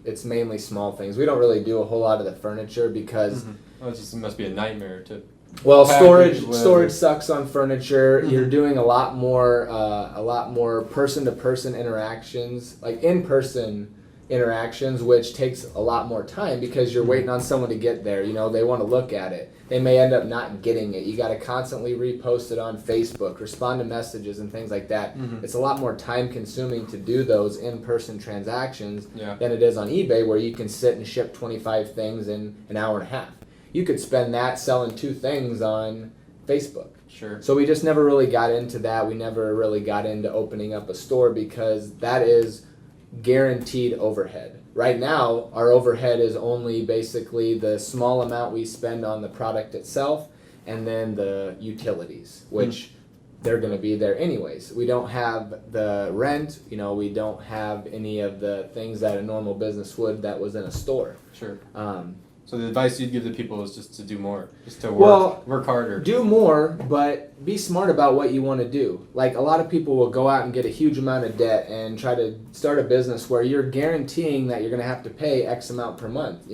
it's mainly small things. We don't really do a whole lot of the furniture because it must be a nightmare to. Well, storage sucks on furniture. You're doing a lot more person-to-person interactions, like in-person interactions, which takes a lot more time because you're waiting on someone to get there. They want to look at it. They may end up not getting it. You got to constantly repost it on Facebook, respond to messages and things like that. It's a lot more time-consuming to do those in-person transactions than it is on eBay, where you can sit and ship 25 things in an hour and a half. You could spend that selling 2 things on Facebook. Sure. So we just never really got into that. We never really got into opening up a store because that is guaranteed overhead. Right now, our overhead is only basically the small amount we spend on the product itself, and then the utilities, which they're going to be there anyways. We don't have the rent, we don't have any of the things that a normal business would that was in a store. Sure. So the advice you'd give to people is just to do more, just to work harder. Do more, but be smart about what you want to do. Like, a lot of people will go out and get a huge amount of debt and try to start a business where you're guaranteeing that you're going to have to pay X amount per month.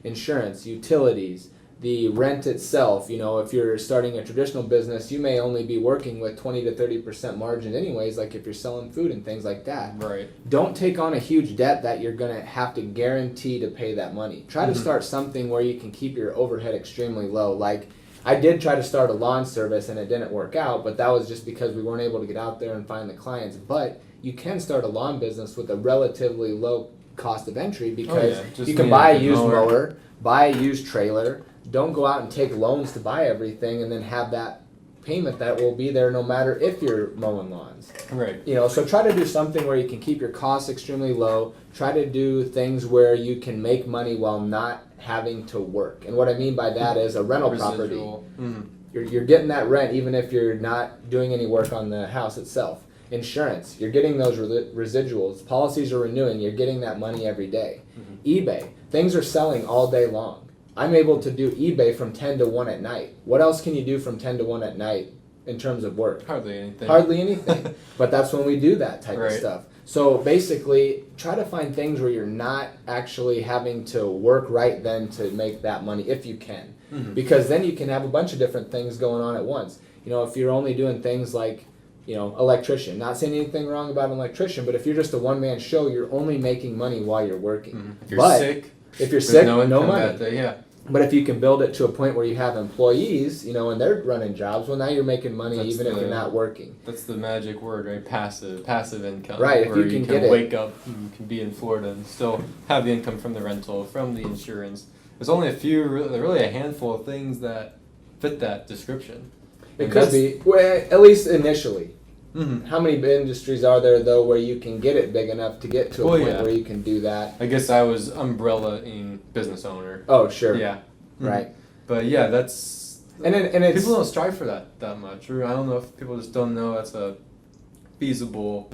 Insurance, utilities, the rent itself. If you're starting a traditional business, you may only be working with 20 to 30% margin anyways, like if you're selling food and things like that. Right. Don't take on a huge debt that you're going to have to guarantee to pay that money. Try to start something where you can keep your overhead extremely low. Like, I did try to start a lawn service and it didn't work out, but that was just because we weren't able to get out there and find the clients. But you can start a lawn business with a relatively low cost of entry because you can buy a used mower, buy a used trailer, don't go out and take loans to buy everything and then have that payment that will be there no matter if you're mowing lawns. Right. You know, so try to do something where you can keep your costs extremely low. Try to do things where you can make money while not having to work. And what I mean by that is a rental property. Mm-hmm. You're getting that rent even if you're not doing any work on the house itself. Insurance, you're getting those residuals. Policies are renewing, you're getting that money every day. Mm-hmm. eBay, things are selling all day long. I'm able to do eBay from 10 to 1 at night. What else can you do from 10 to 1 at night in terms of work? Hardly anything. Hardly anything. But that's when we do that type right. of stuff. So basically, try to find things where you're not actually having to work right then to make that money if you can. Mm-hmm. Because then you can have a bunch of different things going on at once. You know, if you're only doing things like, you know, electrician. Not saying anything wrong about an electrician, but if you're just a one-man show, you're only making money while you're working. Mm-hmm. If you're sick. If you're sick, no money. That day, yeah. But if you can build it to a point where you have employees, you know, and they're running jobs, well, now you're making money if you're not working. That's the magic word, right? Passive income. Right, if where you can get it. Wake up, you can be in Florida and still have the income from the rental, from the insurance. There's only really a handful of things that fit that description. It could be, well, at least initially. Mm-hmm. How many industries are there, though, where you can get it big enough to get to a point where you can do that? I guess I was umbrella-ing business owner. Oh, sure. Yeah. Mm-hmm. Right. But yeah, that's... And it's, people don't strive for that much. Or I don't know if people just don't know that's a feasible,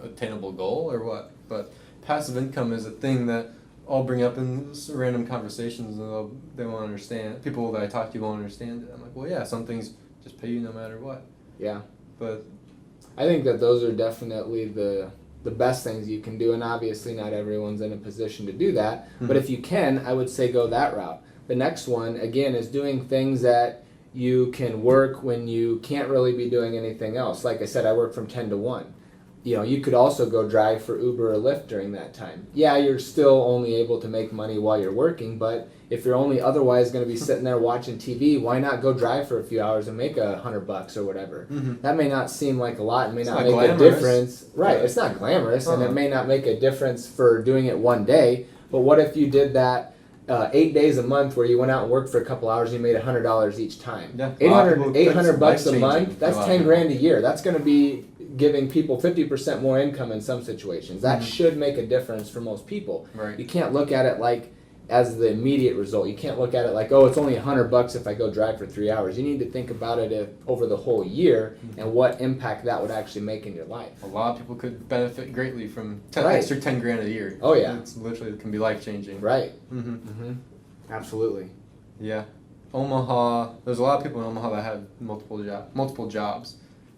attainable goal or what. But passive income is a thing that I'll bring up in random conversations and they won't understand. People that I talk to won't understand it. I'm like, well, yeah, some things just pay you no matter what. Yeah. But I think that those are definitely the best things you can do, and obviously not everyone's in a position to do that. Mm-hmm. But if you can, I would say go that route. The next one, again, is doing things that you can work when you can't really be doing anything else. Like I said, I work from 10 to 1. You know, you could also go drive for Uber or Lyft during that time. Yeah, you're still only able to make money while you're working, but if you're only otherwise going to be sitting there watching TV, why not go drive for a few hours and make $100 or whatever? Mm-hmm. That may not seem like a lot and may not make a difference. Right, it's not glamorous, and it may not make a difference for doing it one day, but what if you did that 8 days a month where you went out and worked for a couple hours and you made $100 each time? Yeah. $800 a month, that's 10 grand a year. That's going to be giving people 50% more income in some situations. That should make a difference for most people. Right. You can't look at it like as the immediate result. You can't look at it like, oh, it's only $100 if I go drive for 3 hours. You need to think about it over the whole year and what impact that would actually make in your life. A lot of people could benefit greatly from extra 10 grand a year. Oh yeah, it's literally can be life changing. Right. Mm-hmm. Mm-hmm. Absolutely. Yeah, Omaha. There's a lot of people in Omaha that have multiple jobs,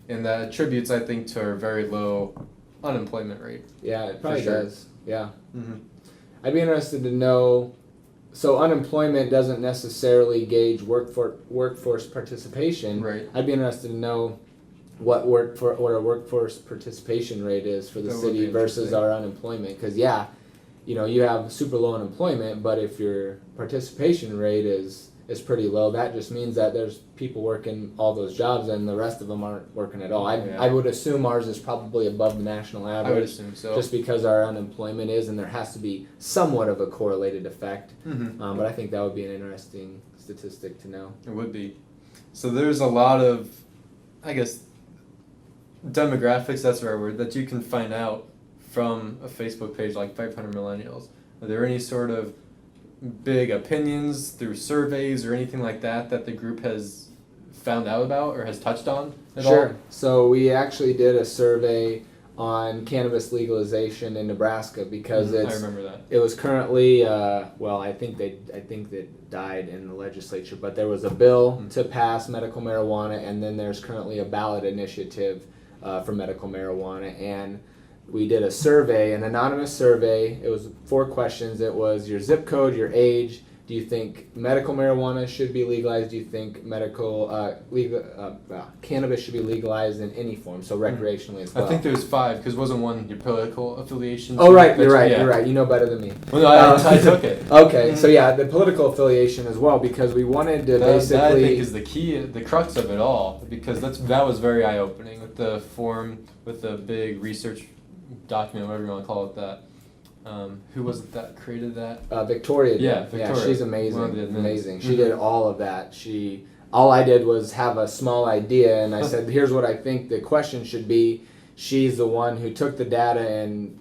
and that attributes, I think, to our very low unemployment rate. Yeah, it probably does. Yeah. Mm-hmm. I'd be interested to know. So unemployment doesn't necessarily gauge workforce participation. Right. I'd be interested to know what our workforce participation rate is for the city versus our unemployment. Because you know, you have super low unemployment, but if your participation rate is pretty low, that just means that there's people working all those jobs and the rest of them aren't working at all. I would assume ours is probably above the national average. I would assume so. Just because our unemployment is, and there has to be somewhat of a correlated effect. Mm-hmm. But I think that would be an interesting statistic to know. It would be. So there's a lot of, I guess, demographics, that's the right word, that you can find out from a Facebook page like 500 Millennials. Are there any sort of big opinions through surveys or anything like that the group has found out about or has touched on at all? Sure. So we actually did a survey on cannabis legalization in Nebraska because I remember that. It was currently I think that died in the legislature, but there was a bill to pass medical marijuana, and then there's currently a ballot initiative for medical marijuana, and we did a survey, an anonymous survey. It was 4 questions. It was your zip code, your age, Do you think medical marijuana should be legalized? Do you think cannabis should be legalized in any form, so recreationally as well? I think there's 5, because wasn't one your political affiliation? Oh, right, you're right. You know better than me. Well, no, I took it. Okay, so yeah, the political affiliation as well, because we wanted to basically... That I think is the key, the crux of it all, because that was very eye-opening with the form, with the big research document, whatever you want to call it, that. Who was it that created that? Victoria did. Yeah, Victoria. Yeah, she's amazing. She did all of that. All I did was have a small idea, and I said, here's what I think the question should be. She's the one who took the data and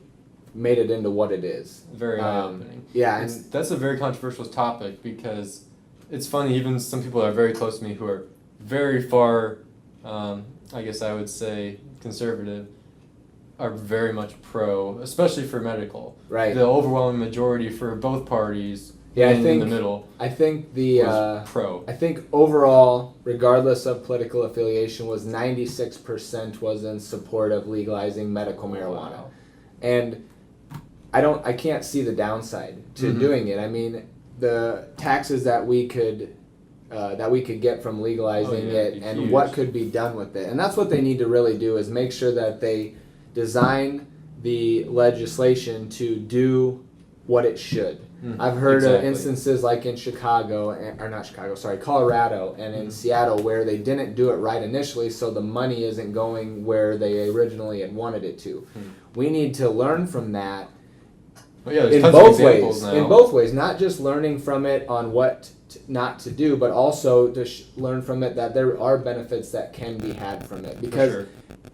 made it into what it is. Very eye-opening. Yeah. That's a very controversial topic, because it's funny, even some people that are very close to me who are very far, I guess I would say, conservative, are very much pro, especially for medical. Right. The overwhelming majority for both parties in the middle. I think pro. I think overall, regardless of political affiliation, was 96% was in support of legalizing medical marijuana. Wow. And I can't see the downside to doing it. I mean, the taxes that we could get from legalizing it and huge. what could be done with it. And that's what they need to really do, is make sure that they design the legislation to do what it should. I've heard of instances like in Colorado and in Seattle, where they didn't do it right initially, so the money isn't going where they originally had wanted it to. We need to learn from that in both ways. In both ways, not just learning from it on what not to do, but also to learn from it that there are benefits that can be had from it. Because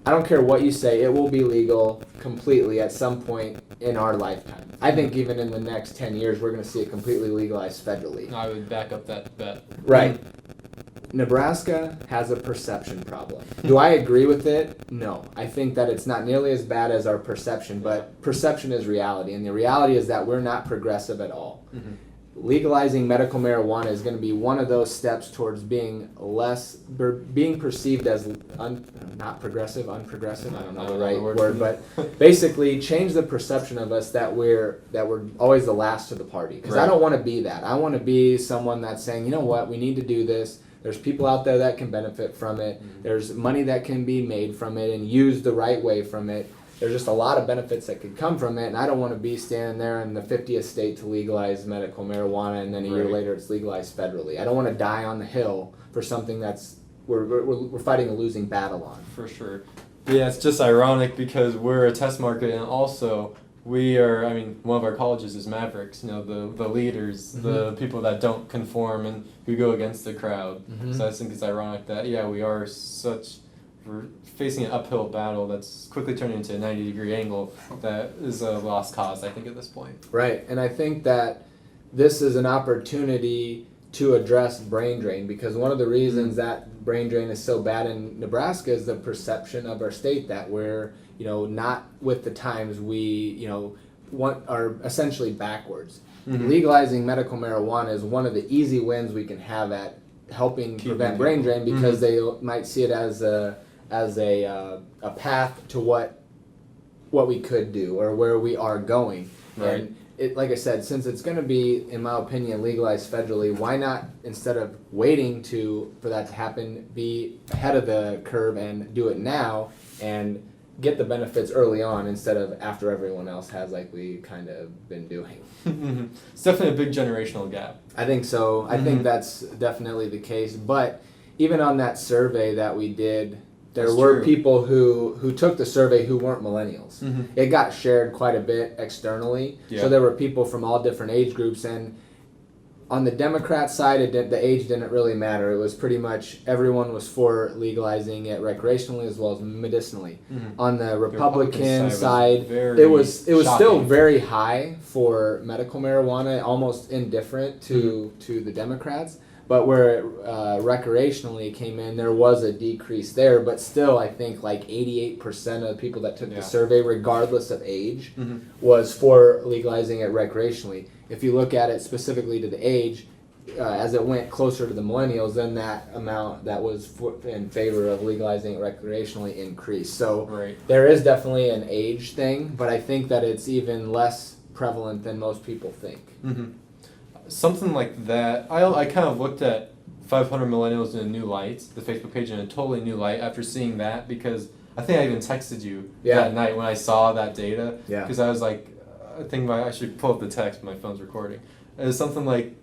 I don't care what you say, it will be legal completely at some point in our lifetime. I think even in the next 10 years, we're going to see it completely legalized federally. I would back up that bet. Right. Nebraska has a perception problem. Do I agree with it? No. I think that it's not nearly as bad as our perception, but perception is reality. And the reality is that we're not progressive at all. Legalizing medical marijuana is going to be one of those steps towards being perceived as not progressive, unprogressive. I don't know the right word, but basically change the perception of us that we're always the last to the party. Because I don't want to be that. I want to be someone that's saying, you know what, we need to do this. There's people out there that can benefit from it. There's money that can be made from it and used the right way from it. There's just a lot of benefits that could come from it, and I don't want to be standing there in the 50th state to legalize medical marijuana, and then a year later it's legalized federally. I don't want to die on the hill for something that's we're fighting a losing battle on. For sure. Yeah, it's just ironic because we're a test market, and also we are. I mean, one of our colleges is Mavericks. You know, the leaders, the people that don't conform and who go against the crowd. So I think it's ironic that we're facing an uphill battle that's quickly turning into a 90-degree angle that is a lost cause, I think, at this point. Right, and I think that this is an opportunity to address brain drain, because one of the reasons that brain drain is so bad in Nebraska is the perception of our state that we're, not with the times. We, are essentially backwards. Legalizing medical marijuana is one of the easy wins we can have at helping prevent brain drain, because they might see it as a path to what we could do or where we are going. Right. And it, like I said, since it's going to be, in my opinion, legalized federally, why not, instead of waiting for that to happen, be ahead of the curve and do it now and get the benefits early on instead of after everyone else has, like we kind of been doing. It's definitely a big generational gap. I think so. I think that's definitely the case. But even on that survey that we did, there were people who took the survey who weren't millennials. It got shared quite a bit externally. Yeah. So there were people from all different age groups. And on the Democrat side, the age didn't really matter. It was pretty much everyone was for legalizing it recreationally as well as medicinally. On the Republican side, it was still very high for medical marijuana, almost indifferent to the Democrats. But where recreationally came in, there was a decrease there. But still, I think like 88% of the people that took the survey, regardless of age, was for legalizing it recreationally. If you look at it specifically to the age, as it went closer to the millennials, then that amount that was in favor of legalizing it recreationally increased. So there is definitely an age thing, but I think that it's even less prevalent than most people think. something like that. I kind of looked at 500 Millennials in a New Light, the Facebook page, in a totally new light after seeing that, because I think I even texted you that night when I saw that data. Yeah. Because I was like, I think I should pull up the text, but my phone's recording. It was something like,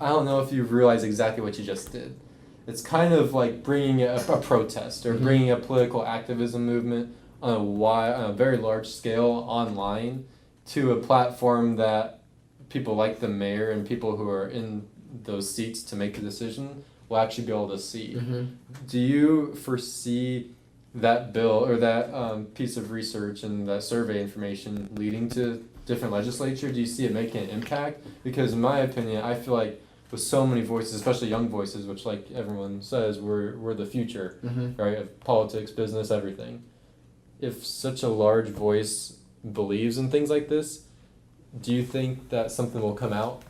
I don't know if you realize exactly what you just did. It's kind of like bringing a protest or bringing a political activism movement on a very large scale online to a platform that people like the mayor and people who are in those seats to make the decision will actually be able to see. Do you foresee that bill or that piece of research and that survey information leading to different legislature? Do you see it making an impact? Because in my opinion, I feel like with so many voices, especially young voices, which like everyone says, we're the future, right, of politics, business, everything. If such a large voice believes in things like this, do you think that something will come out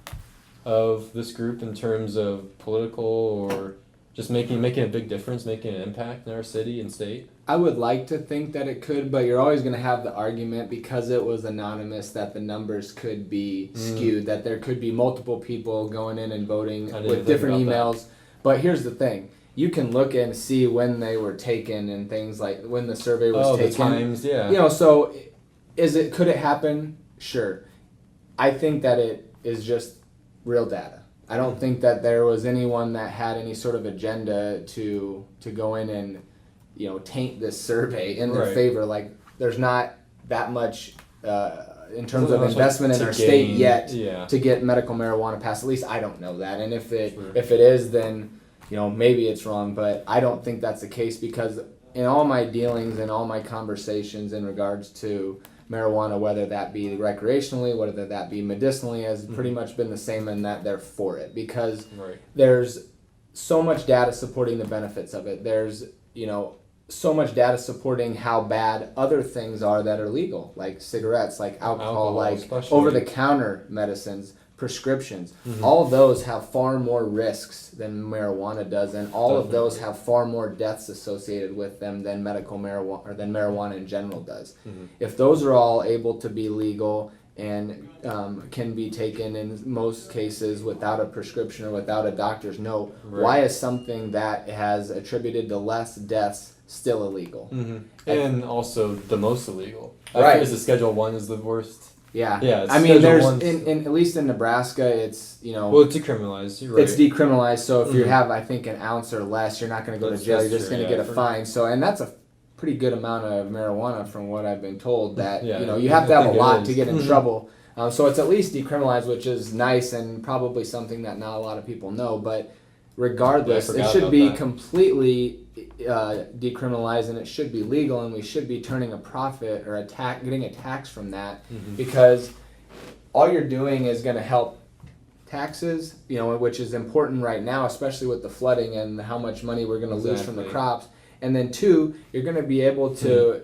of this group in terms of political or just making a big difference, making an impact in our city and state? I would like to think that it could, but you're always going to have the argument because it was anonymous that the numbers could be skewed, that there could be multiple people going in and voting with different emails. But here's the thing. You can look and see when they were taken and things like when the survey was taken. The times, yeah. You know, so could it happen? Sure. I think that it is just real data. I don't think that there was anyone that had any sort of agenda to go in and, you know, taint this survey in their favor. Like, there's not that much in terms of investment in our state yet to get medical marijuana passed. At least I don't know that. And if it is, then, you know, maybe it's wrong. But I don't think that's the case, because in all my dealings and all my conversations in regards to marijuana, whether that be recreationally, whether that be medicinally, has pretty much been the same, in that they're for it, because there's so much data supporting the benefits of it. There's, you know, so much data supporting how bad other things are that are legal, like cigarettes, like alcohol, like over-the-counter medicines, prescriptions. All of those have far more risks than marijuana does, and all of those have far more deaths associated with them than medical marijuana, or than marijuana in general does. If those are all able to be legal and can be taken in most cases without a prescription or without a doctor's note, why is something that has attributed to less deaths still illegal? And also the most illegal. Right. The Schedule 1 is the worst. Yeah. I mean, there's in at least in Nebraska, it's, you know, well, it's decriminalized. You're right. It's decriminalized. So if you have, I think, an ounce or less, you're not going to go to jail. You're just going to get a fine. So, and that's a pretty good amount of marijuana, from what I've been told. That you know, you have to have a lot to get in trouble. So it's at least decriminalized, which is nice and probably something that not a lot of people know. But regardless, it should be completely decriminalized, and it should be legal, and we should be turning a profit or getting a tax from that, because all you're doing is going to help taxes, you know, which is important right now, especially with the flooding and how much money we're going to lose from the crops. And then two, you're going to be able to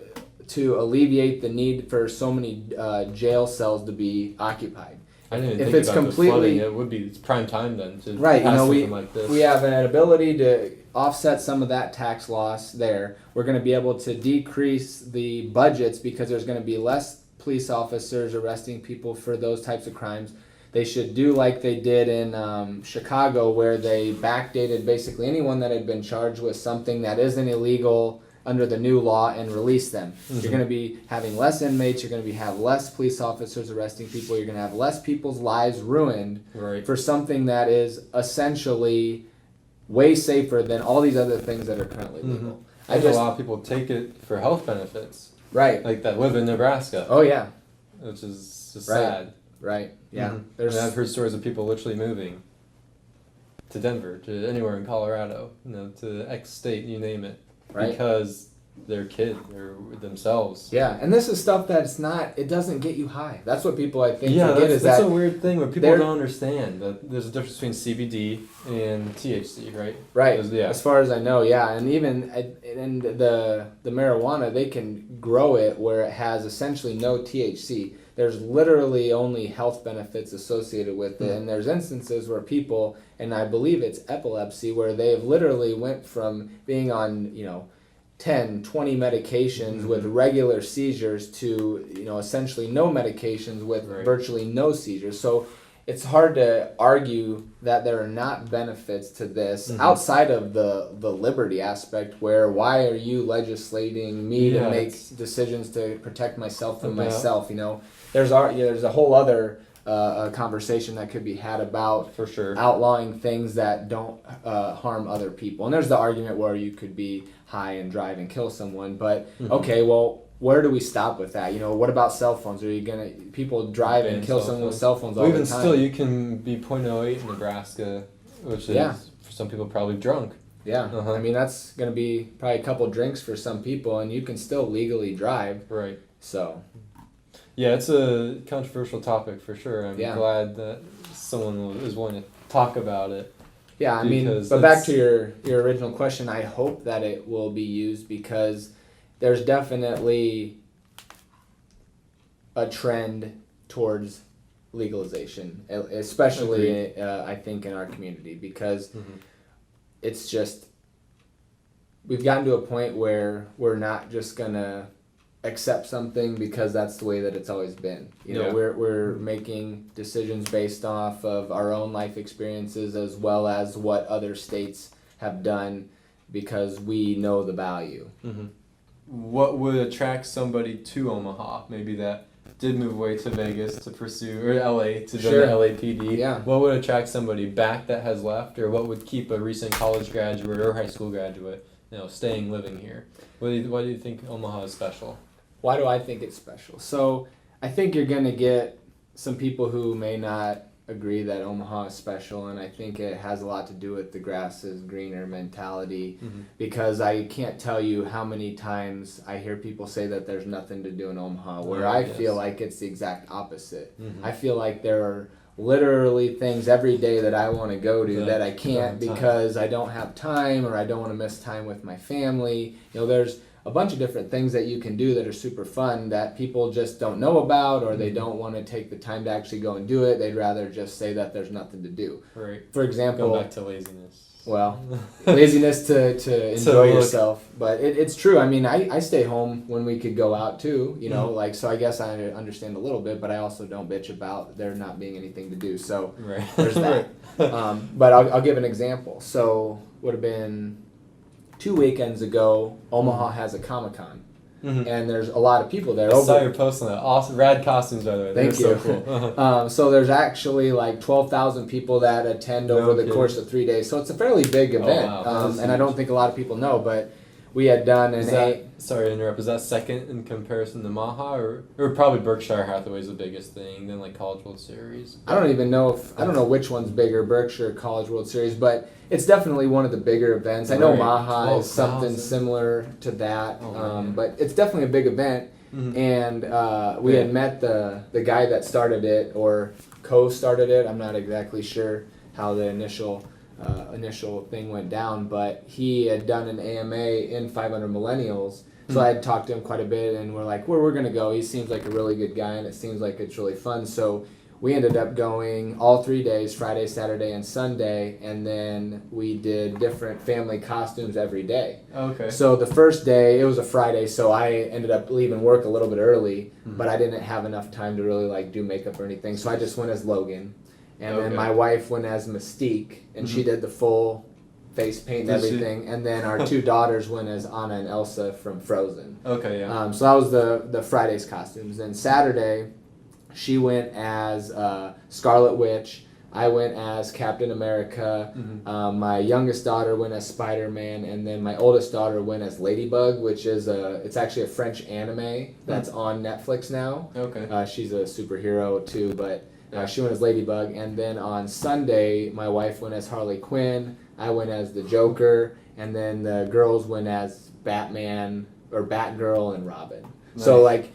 alleviate the need for so many jail cells to be occupied. I didn't even think about the flooding. It's prime time then to pass something like this. We have an ability to offset some of that tax loss there. We're going to be able to decrease the budgets because there's going to be less police officers arresting people for those types of crimes. They should do like they did in Chicago, where they backdated basically anyone that had been charged with something that isn't illegal under the new law and release them. You're going to be having less inmates. You're going to have less police officers arresting people. You're going to have less people's lives ruined for something that is essentially way safer than all these other things that are currently legal. I think a lot of people take it for health benefits. Right. Like that live in Nebraska. Oh, yeah. Which is just sad. Right. Yeah. I've heard stories of people literally moving to Denver, to anywhere in Colorado, you know, to X state, you name it. Right. Because they're kids, they're themselves. Yeah, and this is stuff that's not, it doesn't get you high. That's what people, I think, forget. That's a weird thing where people don't understand that there's a difference between CBD and THC, right? Right. As far as I know, yeah. And even in the marijuana, they can grow it where it has essentially no THC. There's literally only health benefits associated with it. And there's instances where people, and I believe it's epilepsy, where they have literally went from being on, you know, 10, 20 medications with regular seizures to, you know, essentially no medications with virtually no seizures. So it's hard to argue that there are not benefits to this outside of the liberty aspect, where why are you legislating me to make decisions to protect myself from myself? You know, there's a whole other conversation that could be had about for sure outlawing things that don't harm other people. And there's the argument where you could be high and drive and kill someone, but okay, well, where do we stop with that? You know, what about cell phones? Are you gonna people drive and kill someone with cell phones all the time? Even still, you can be .08 in Nebraska, which is for some people probably drunk. Yeah, I mean that's gonna be probably a couple drinks for some people, and you can still legally drive. Right. So. Yeah, it's a controversial topic for sure. I'm glad that someone is willing to talk about it. Yeah, I mean, but back to your original question, I hope that it will be used, because there's definitely a trend towards legalization, especially I think in our community, because it's just, we've gotten to a point where we're not just gonna accept something because that's the way that it's always been. You know, we're making decisions based off of our own life experiences as well as what other states have done, because we know the value. What would attract somebody to Omaha? Maybe that did move away to Vegas to pursue, or LA to join the LAPD. Yeah. What would attract somebody back that has left, or what would keep a recent college graduate or high school graduate, staying living here? Why do you think Omaha is special? Why do I think it's special? So I think you're going to get some people who may not agree that Omaha is special, and I think it has a lot to do with the grass is greener mentality, because I can't tell you how many times I hear people say that there's nothing to do in Omaha, where I feel like it's the exact opposite. I feel like there are literally things every day that I want to go to that I can't because I don't have time, or I don't want to miss time with my family. You know, there's a bunch of different things that you can do that are super fun that people just don't know about, or they don't want to take the time to actually go and do it. They'd rather just say that there's nothing to do. Right. For example, go back to laziness. Well, laziness to enjoy yourself. But it's true. I mean, I stay home when we could go out too, you know, like, so I guess I understand a little bit, but I also don't bitch about there not being anything to do. So there's that. But I'll give an example. So would have been 2 weekends ago, Omaha has a Comic-Con. And there's a lot of people there. I saw your post on that. Awesome, rad costumes, by the way. Thank you. So cool. So there's actually like 12,000 people that attend over the course of 3 days. So it's a fairly big event. And I don't think a lot of people know, but we had done sorry to interrupt, is that second in comparison to Maha, or probably Berkshire Hathaway is the biggest thing, then like College World Series? I don't even know I don't know which one's bigger, Berkshire or College World Series, but it's definitely one of the bigger events. I know Maha is something similar to that, but it's definitely a big event. And we had met the guy that started it, or co-started it. I'm not exactly sure how the initial thing went down, but he had done an AMA in 500 Millennials, so I had talked to him quite a bit, and we're like, we're gonna go. He seems like a really good guy, and it seems like it's really fun. So we ended up going all 3 days, Friday, Saturday, and Sunday, and then we did different family costumes every day. Okay. So the first day, it was a Friday, so I ended up leaving work a little bit early, but I didn't have enough time to really like do makeup or anything, so I just went as Logan. And then my wife went as Mystique, and she did the full face paint and everything. And then our two daughters went as Anna and Elsa from Frozen. Okay, yeah. So that was the Friday's costumes. Then Saturday, she went as Scarlet Witch. I went as Captain America. My youngest daughter went as Spider-Man, and then my oldest daughter went as Ladybug, which is it's actually a French anime that's on Netflix now. Okay. She's a superhero too, but. She went as Ladybug, and then on Sunday, my wife went as Harley Quinn, I went as the Joker, and then the girls went as Batman, or Batgirl, and Robin. Nice. So like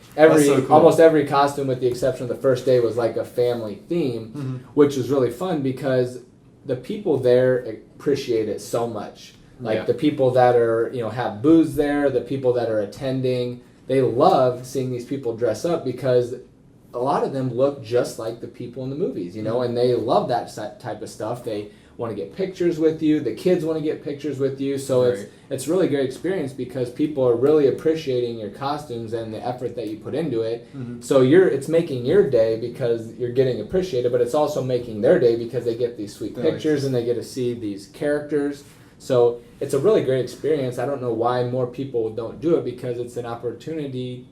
almost every costume, with the exception of the first day, was like a family theme, which was really fun because the people there appreciate it so much. Like the people that are, have booths there, the people that are attending, they love seeing these people dress up because a lot of them look just like the people in the movies, and they love that type of stuff. They want to get pictures with you. The kids want to get pictures with you. So it's really a great experience because people are really appreciating your costumes and the effort that you put into it. Mm-hmm. So it's making your day because you're getting appreciated, but it's also making their day because they get these sweet pictures and they get to see these characters. So it's a really great experience. I don't know why more people don't do it because it's an opportunity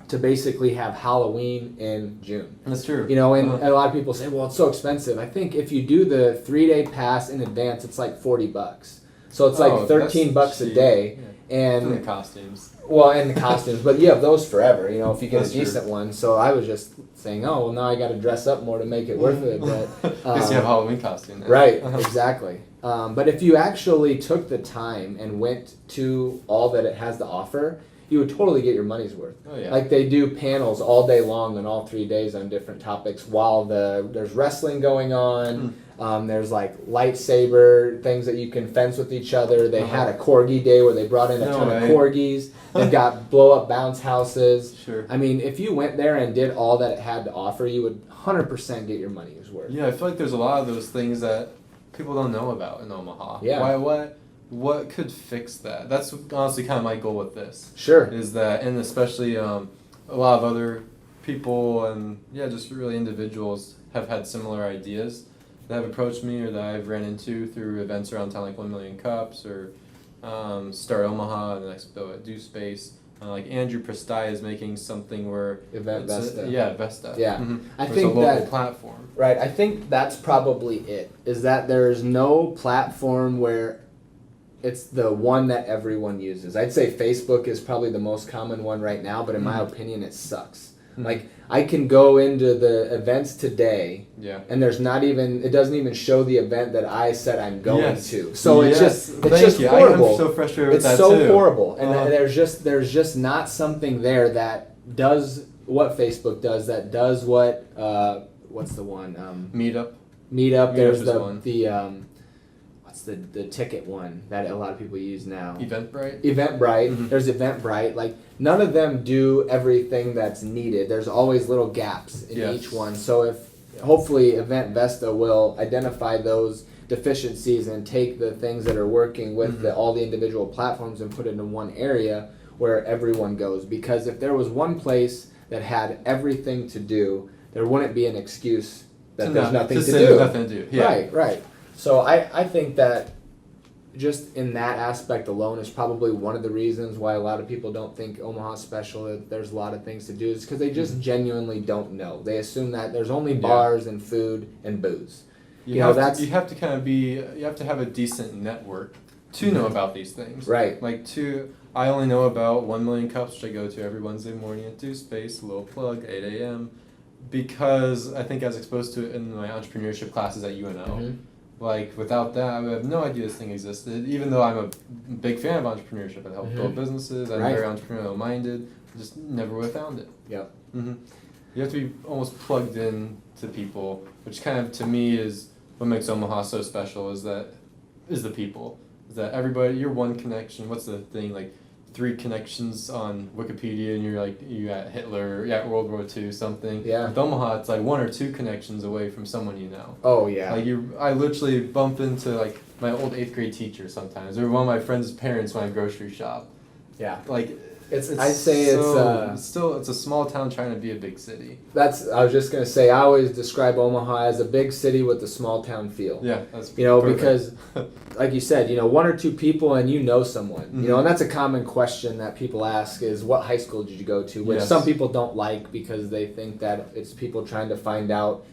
to basically have Halloween in June. That's true. You know, and a lot of people say, well, it's so expensive. I think if you do the 3-day pass in advance, it's like $40. So it's like $13 a day. Yeah. And the costumes. Well, and the costumes, but you have those forever, you know, if you get That's a decent one. So I was just saying, oh, well, now I got to dress up more to make it worth it. But at least you have a Halloween costume now. Right, exactly. But if you actually took the time and went to all that it has to offer, you would totally get your money's worth. Oh, yeah. Like they do panels all day long on all 3 days on different topics while there's wrestling going on. There's like lightsaber things that you can fence with each other. They had a corgi day where they brought in a ton of corgis. They've got blow up bounce houses. Sure. I mean, if you went there and did all that it had to offer, you would 100% get your money's worth. Yeah, I feel like there's a lot of those things that people don't know about in Omaha. Yeah. What could fix that? That's honestly kind of my goal with this. Sure. Is that, and especially a lot of other people and just really individuals have had similar ideas that have approached me or that I've ran into through events around town like 1 Million Cups or Start Omaha and the Expo at Do Space. Like Andrew Prestai is making something where Event Vesta. Vesta. Yeah. Mm-hmm. I It's think a local that platform. Right. I think that's probably it. Is that there's no platform where it's the one that everyone uses. I'd say Facebook is probably the most common one right now, but in my opinion, it sucks. Like I can go into the events today, and it doesn't even show the event that I said I'm going to. So it's just horrible. I'm so frustrated with that too. It's so too. horrible, and there's just not something there that does what Facebook does. That does what what's the one Meetup. There's one. What's the ticket one that a lot of people use now? Eventbrite. Eventbrite. There's Eventbrite. Like none of them do everything that's needed. There's always little gaps in each one. So if hopefully Event Vesta will identify those deficiencies and take the things that are working with all the individual platforms and put it in one area where everyone goes. Because if there was one place that had everything to do, there wouldn't be an excuse that there's nothing to do. There's nothing to do. Yeah. Right. So I think that just in that aspect alone is probably one of the reasons why a lot of people don't think Omaha's special, that there's a lot of things to do, is because they just genuinely don't know. They assume that there's only bars and food and booze. You have to have a decent network to know about these things. Right. I only know about 1 Million Cups, which I go to every Wednesday morning at Do Space, a little plug, 8 a.m., because I think I was exposed to it in my entrepreneurship classes at UNO. Like, without that, I would have no idea this thing existed. Even though I'm a big fan of entrepreneurship, I help build businesses, I'm very entrepreneurial minded, just never would have found it. Yep. You have to be almost plugged in to people, which kind of, to me, is what makes Omaha so special, is the people. Is that everybody, you're one connection. What's the thing, like 3 connections on Wikipedia and you're like, you got Hitler, you got World War II, something. Yeah. With Omaha, it's like 1 or 2 connections away from someone you know. Oh, yeah. I literally bump into like my old 8th grade teacher sometimes, or one of my friends' parents when I grocery shop. Yeah. Like, it's a small town trying to be a big city. I was just gonna say, I always describe Omaha as a big city with a small town feel. Yeah, that's perfect. Because, like you said, 1 or 2 people and you know someone. And that's a common question that people ask is, what high school did you go to? Which some people don't like because they think that it's people trying to find out,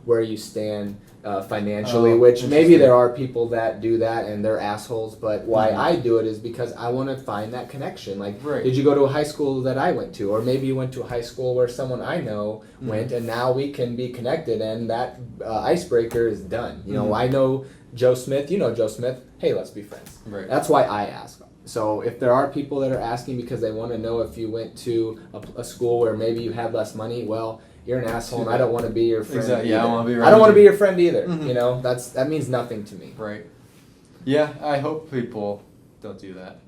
where you stand financially. Which maybe there are people that do that and they're assholes. But why I do it is because I want to find that connection. Like, did you go to a high school that I went to? Or maybe you went to a high school where someone I know went, and now we can be connected, and that icebreaker is done. I know Joe Smith, you know Joe Smith. Hey, let's be friends. Right. That's why I ask. So if there are people that are asking because they want to know if you went to a school where maybe you had less money, well, you're an asshole, and I don't want to be your friend. Exactly. Yeah, I don't want to be your friend either. That means nothing to me. Right. Yeah, I hope people don't do that.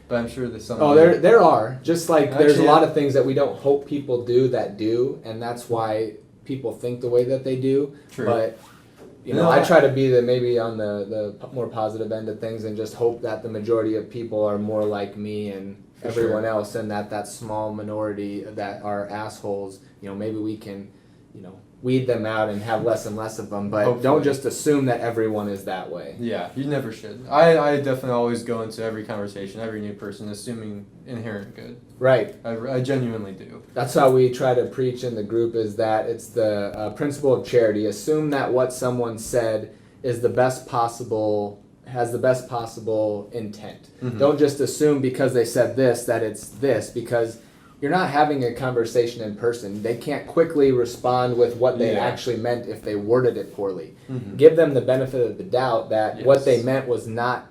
But I'm sure there's some. Oh, there are. Just like there's a lot of things that we don't hope people do that do, and that's why people think the way that they do. True. But you know, I try to be maybe on the more positive end of things and just hope that the majority of people are more like me and everyone else, and that small minority that are assholes, you know, maybe we can, you know, weed them out and have less and less of them, but hopefully. Don't just assume that everyone is that way. Yeah, you never should. I definitely always go into every conversation, every new person, assuming inherent good. Right. I genuinely do. That's how we try to preach in the group, is that it's the principle of charity. Assume that what someone said is the best possible, has the best possible intent. Mm-hmm. Don't just assume because they said this that it's this, because you're not having a conversation in person. They can't quickly respond with what they actually meant if they worded it poorly. Mm-hmm. Give them the benefit of the doubt that what they meant was not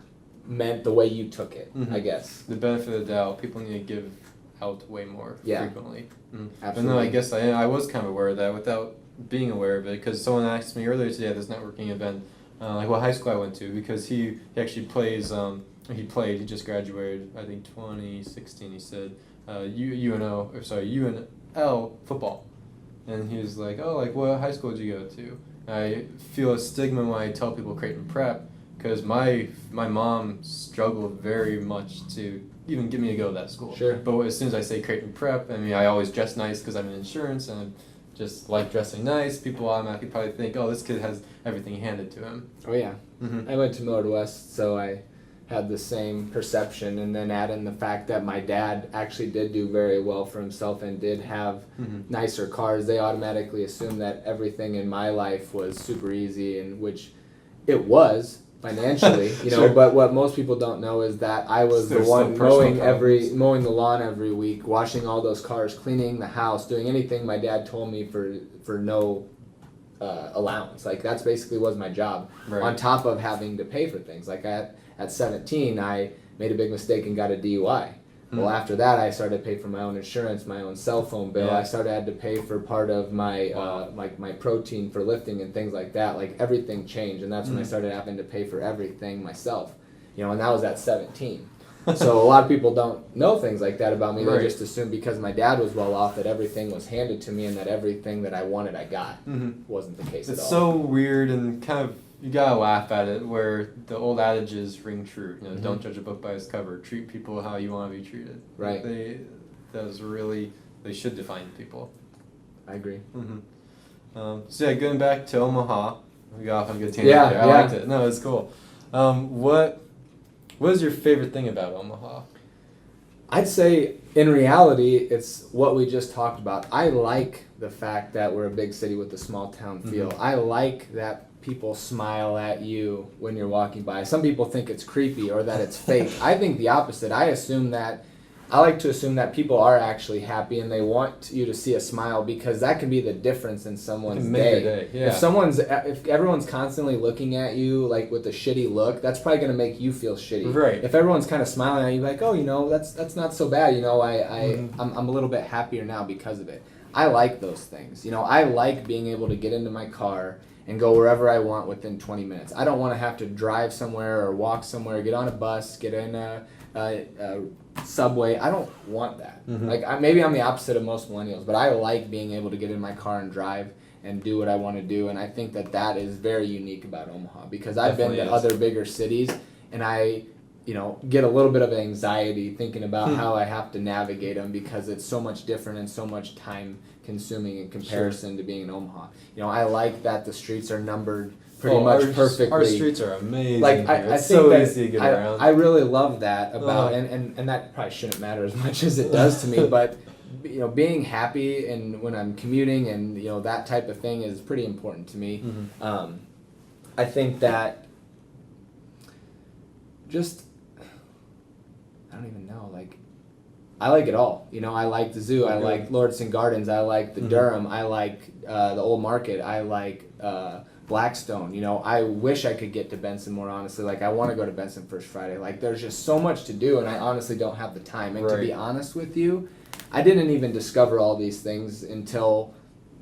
meant the way you took it, I guess. The benefit of the doubt, people need to give out way more frequently. Absolutely. But no, I guess I was kind of aware of that without being aware of it, because someone asked me earlier today at this networking event, like what high school I went to, because he actually plays, he just graduated, I think 2016, he said, UNL football, and he was like, oh, like what high school did you go to? And I feel a stigma when I tell people Creighton Prep, because my mom struggled very much to even get me to go to that school. Sure. But as soon as I say Creighton Prep, I mean, I always dress nice because I'm in insurance and I just like dressing nice. People automatically probably think, oh, this kid has everything handed to him. Oh yeah. Mm-hmm. I went to Millard West, so I had the same perception, and then add in the fact that my dad actually did do very well for himself and did have nicer cars. They automatically assumed that everything in my life was super easy, and which it was financially, you know. Sure. But what most people don't know is that I was the one mowing the lawn every week, washing all those cars, cleaning the house, doing anything my dad told me for no allowance. Like that's basically was my job. Right. On top of having to pay for things. Like at 17, I made a big mistake and got a DUI. Well, after that, I started to pay for my own insurance, my own cell phone bill. I had to pay for part of my my protein for lifting and things like that. Like everything changed, and that's when I started having to pay for everything myself. You know, and that was at 17. So a lot of people don't know things like that about me. They just assume because my dad was well off that everything was handed to me and that everything that I wanted I got. Wasn't the case at all. It's so weird and kind of, you gotta laugh at it, where the old adages ring true. You know, don't judge a book by its cover. Treat people how you want to be treated. Right. They should define people. I agree. So yeah, going back to Omaha, we got off on a good tangent there. I liked it. No, it's cool. What is your favorite thing about Omaha? I'd say in reality, it's what we just talked about. I like the fact that we're a big city with a small town feel. I like that people smile at you when you're walking by. Some people think it's creepy or that it's fake. I think the opposite. I like to assume that people are actually happy and they want you to see a smile, because that can be the difference in someone's day. Yeah. If everyone's constantly looking at you like with a shitty look, that's probably going to make you feel shitty. Right. If everyone's kind of smiling at you like, oh, you know, that's not so bad. You know, I'm a little bit happier now because of it. I like those things. You know, I like being able to get into my car and go wherever I want within 20 minutes. I don't want to have to drive somewhere or walk somewhere, get on a bus, get in a subway. I don't want that. Like maybe I'm the opposite of most millennials, but I like being able to get in my car and drive and do what I want to do, and I think that is very unique about Omaha, because I've been to other bigger cities and I, you know, get a little bit of anxiety thinking about how I have to navigate them, because it's so much different and so much time consuming in comparison to being in Omaha. You know, I like that the streets are numbered pretty much perfectly. Our streets are amazing. Like I think so that easy to get around. I really love that about and that probably shouldn't matter as much as it does to me, but you know, being happy and when I'm commuting and you know that type of thing is pretty important to me. I think that just I don't even know, like I like it all. You know, I like the zoo. I like Lauriston Gardens. I like the Durham. I like the Old Market. I like Blackstone. You know, I wish I could get to Benson more, honestly. Like, I want to go to Benson First Friday. Like, there's just so much to do, and I honestly don't have the time. And to be honest with you, I didn't even discover all these things until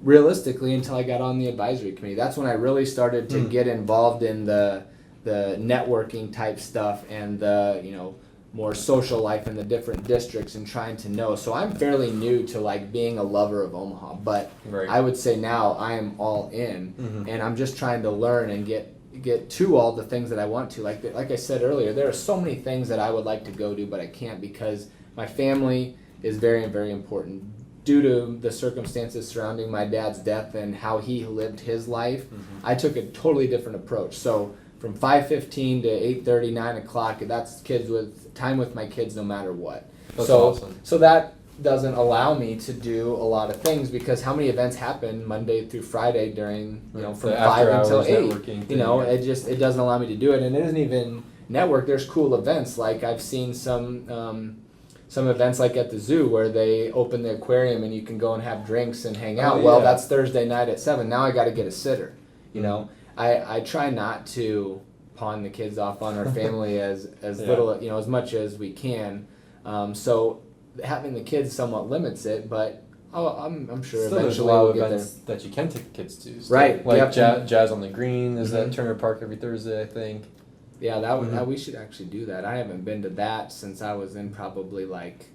I got on the advisory committee. That's when I really started to get involved in the networking type stuff and the, you know, more social life in the different districts and trying to know. So I'm fairly new to like being a lover of Omaha, but Right. I would say now I am all in, and I'm just trying to learn and get to all the things that I want to. Like I said earlier, there are so many things that I would like to go do, but I can't because my family is very, very important. Due to the circumstances surrounding my dad's death and how he lived his life, I took a totally different approach. So from 5:15 to 8:30, 9 o'clock, that's time with my kids no matter what. That's awesome. So that doesn't allow me to do a lot of things because how many events happen Monday through Friday during, from The 5 until after-hours 8. networking You know, thing. it doesn't allow me to do it, and it isn't even network. There's cool events like I've seen some events like at the zoo where they open the aquarium and you can go and have drinks and hang out. Oh, Well, yeah. that's Thursday night at 7. Now I got to get a sitter. You know, I try not to pawn the kids off on our family as little, as much as we can. So having the kids somewhat limits it, but I'm sure Still, there's a eventually lot we'll of get there. events that you can take kids to. Still. Right, Like yep. Jazz on the Green is at Mhm. Turner Park every Thursday, I think. Yeah, that would we should actually do that. I haven't been to that since I was in probably like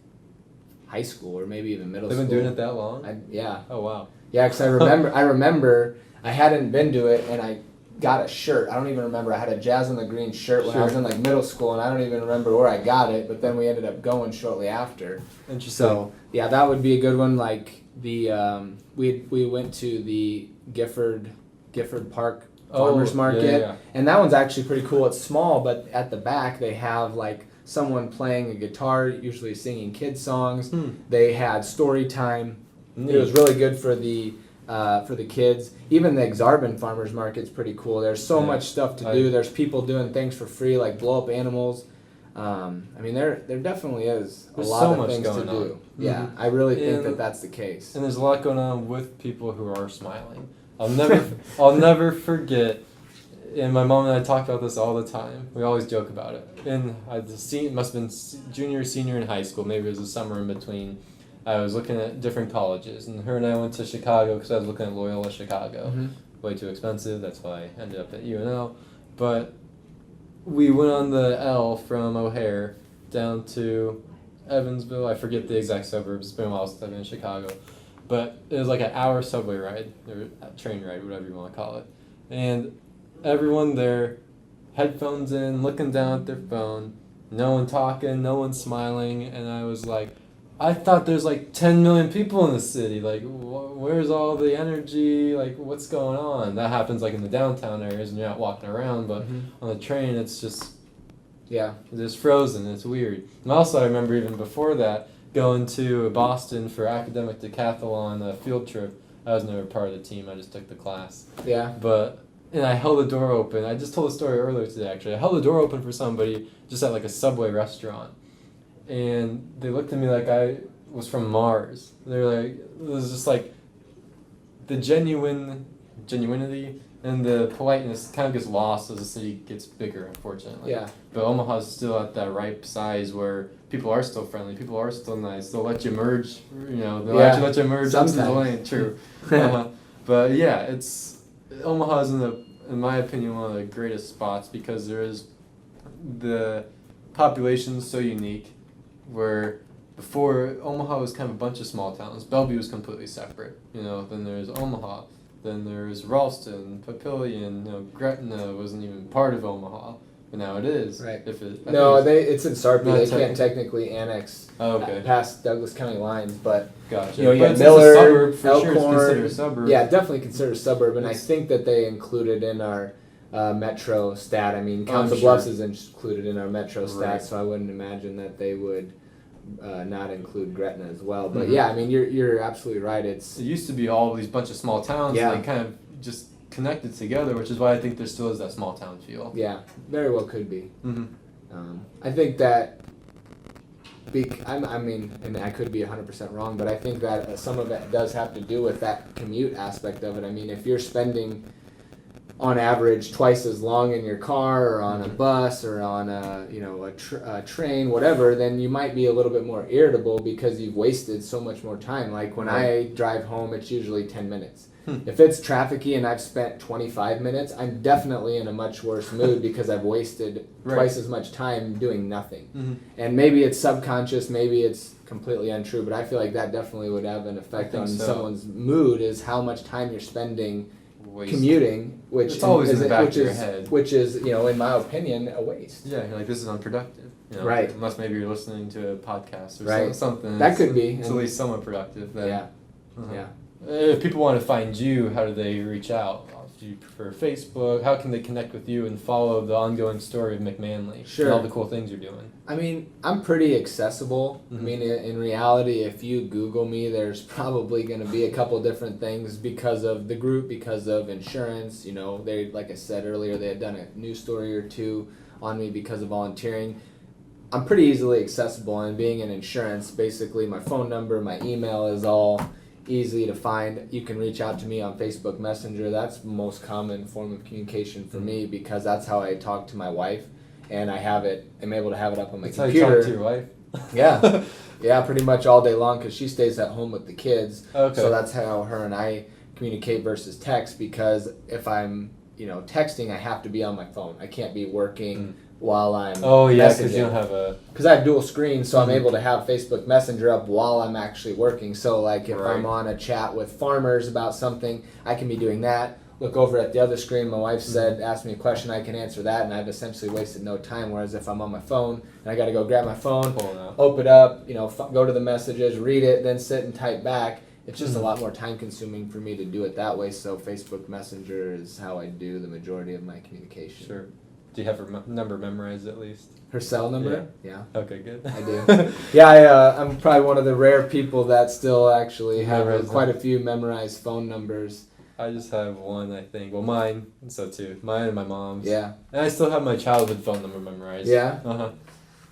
high school or maybe even middle They've school. been doing it that long? Yeah. Oh, wow. Yeah, because I remember I hadn't been to it and I got a shirt. I don't even remember. I had a Jazz on the Green shirt when I was in like middle school, and I don't even remember where I got it. But then we ended up going shortly after. Interesting. So yeah, that would be a good one. Like the we went to the Gifford Park Farmers Market, yeah. and that one's actually pretty cool. It's small, but at the back they have like someone playing a guitar, usually singing kids songs. They had story time. Neat. It was really good for the kids. Even the Exarban Farmers Market's pretty cool. There's so much stuff to do. There's people doing things for free, like blow up animals. I mean, there definitely is There's a lot so of much things to going do. on. Yeah, I really think And- that's the case. And there's a lot going on with people who are smiling. I'll never forget. And my mom and I talk about this all the time. We always joke about it. And it must have been junior, senior in high school. Maybe it was a summer in between. I was looking at different colleges, and her and I went to Chicago because I was looking at Loyola Chicago. Way too expensive. That's why I ended up at UNL. But we went on the L from O'Hare down to Evansville. I forget the exact suburbs. It's been a while since I've been in Chicago. But it was like an hour subway ride, or a train ride, whatever you want to call it. And everyone there, headphones in, looking down at their phone, no one talking, no one smiling, and I was like, I thought there's like 10 million people in the city. Like, where's all the energy? Like, what's going on? That happens like in the downtown areas, and you're not walking around, but on the train, it's just frozen. It's weird. And also, I remember even before that, going to Boston for academic decathlon field trip. I was never part of the team. I just took the class. Yeah. And I held the door open. I just told a story earlier today, actually. I held the door open for somebody just at like a Subway restaurant. And they looked at me like I was from Mars. They're like, it was just like the genuinity and the politeness kind of gets lost as the city gets bigger, unfortunately. Yeah. But Omaha's still at that ripe size where people are still friendly, people are still nice. They'll let you merge, they'll actually let you merge into the lane. True. But yeah, Omaha's in my opinion, one of the greatest spots because the population's so unique. Where before Omaha was kind of a bunch of small towns. Bellevue was completely separate. Then there's Omaha. Then there's Ralston, Papillion. Gretna wasn't even part of Omaha, but now it is. Right. It's in Sarpy. Not They can't technically annex past Douglas County lines, but Gotcha. you But have it's Miller, a suburb for sure. It's Elkhorn. considered a suburb. Yeah, definitely considered a suburb, and I think that they included in our metro stat. I mean, Council Bluffs is included in our metro stat, so I wouldn't imagine that they would not include Gretna as well. But yeah, I mean, you're absolutely right. It used to be all these bunch of small towns, and they kind of just connected together, which is why I think there still is that small town feel. Yeah, very well could be. Mm-hmm. I think that. And I could be 100% wrong, but I think that some of it does have to do with that commute aspect of it. I mean, if you're spending on average twice as long in your car or on a bus or on a train, whatever, then you might be a little bit more irritable because you've wasted so much more time. Like when I drive home, it's usually 10 minutes. If it's trafficy and I've spent 25 minutes, I'm definitely in a much worse mood because I've wasted twice as much time doing nothing. And maybe it's subconscious, maybe it's completely untrue, but I feel like that definitely would have an effect on someone's mood, is how much time you're spending commuting, which it's always in the back of your head. Which is, in my opinion, a waste. Yeah, you're like, this is unproductive. Right. Unless maybe you're listening to a podcast or something. That could be. It's at least somewhat productive. Then. Yeah. Yeah. If people want to find you, how do they reach out? Do you prefer Facebook? How can they connect with you and follow the ongoing story of Mick Manley and all the cool things you're doing? I mean, I'm pretty accessible. I mean, in reality, if you Google me, there's probably going to be a couple different things because of the group, because of insurance. They, like I said earlier, they had done a news story or two on me because of volunteering. I'm pretty easily accessible, and being in insurance, basically my phone number, my email is all easy to find. You can reach out to me on Facebook Messenger. That's the most common form of communication for me because that's how I talk to my wife, and I'm able to have it up on my computer. How you talk to your wife? Yeah, pretty much all day long because she stays at home with the kids. Okay. So that's how her and I communicate versus text, because if I'm texting, I have to be on my phone. I can't be working while I'm because you don't have because I have dual screens, so I'm able to have Facebook Messenger up while I'm actually working. So like if I'm on a chat with farmers about something, I can be doing that, look over at the other screen, my wife asked me a question, I can answer that, and I've essentially wasted no time. Whereas if I'm on my phone and I got to go grab my phone, open it up, go to the messages, read it, then sit and type back, it's just a lot more time consuming for me to do it that way. So Facebook Messenger is how I do the majority of my communication. Sure. Do you have her number memorized at least? Her cell number? Yeah. Okay, good. I do. Yeah, I'm probably one of the rare people that still actually have quite a few memorized phone numbers. I just have one, I think. Well, mine, so too. Mine and my mom's. Yeah. And I still have my childhood phone number memorized. Yeah?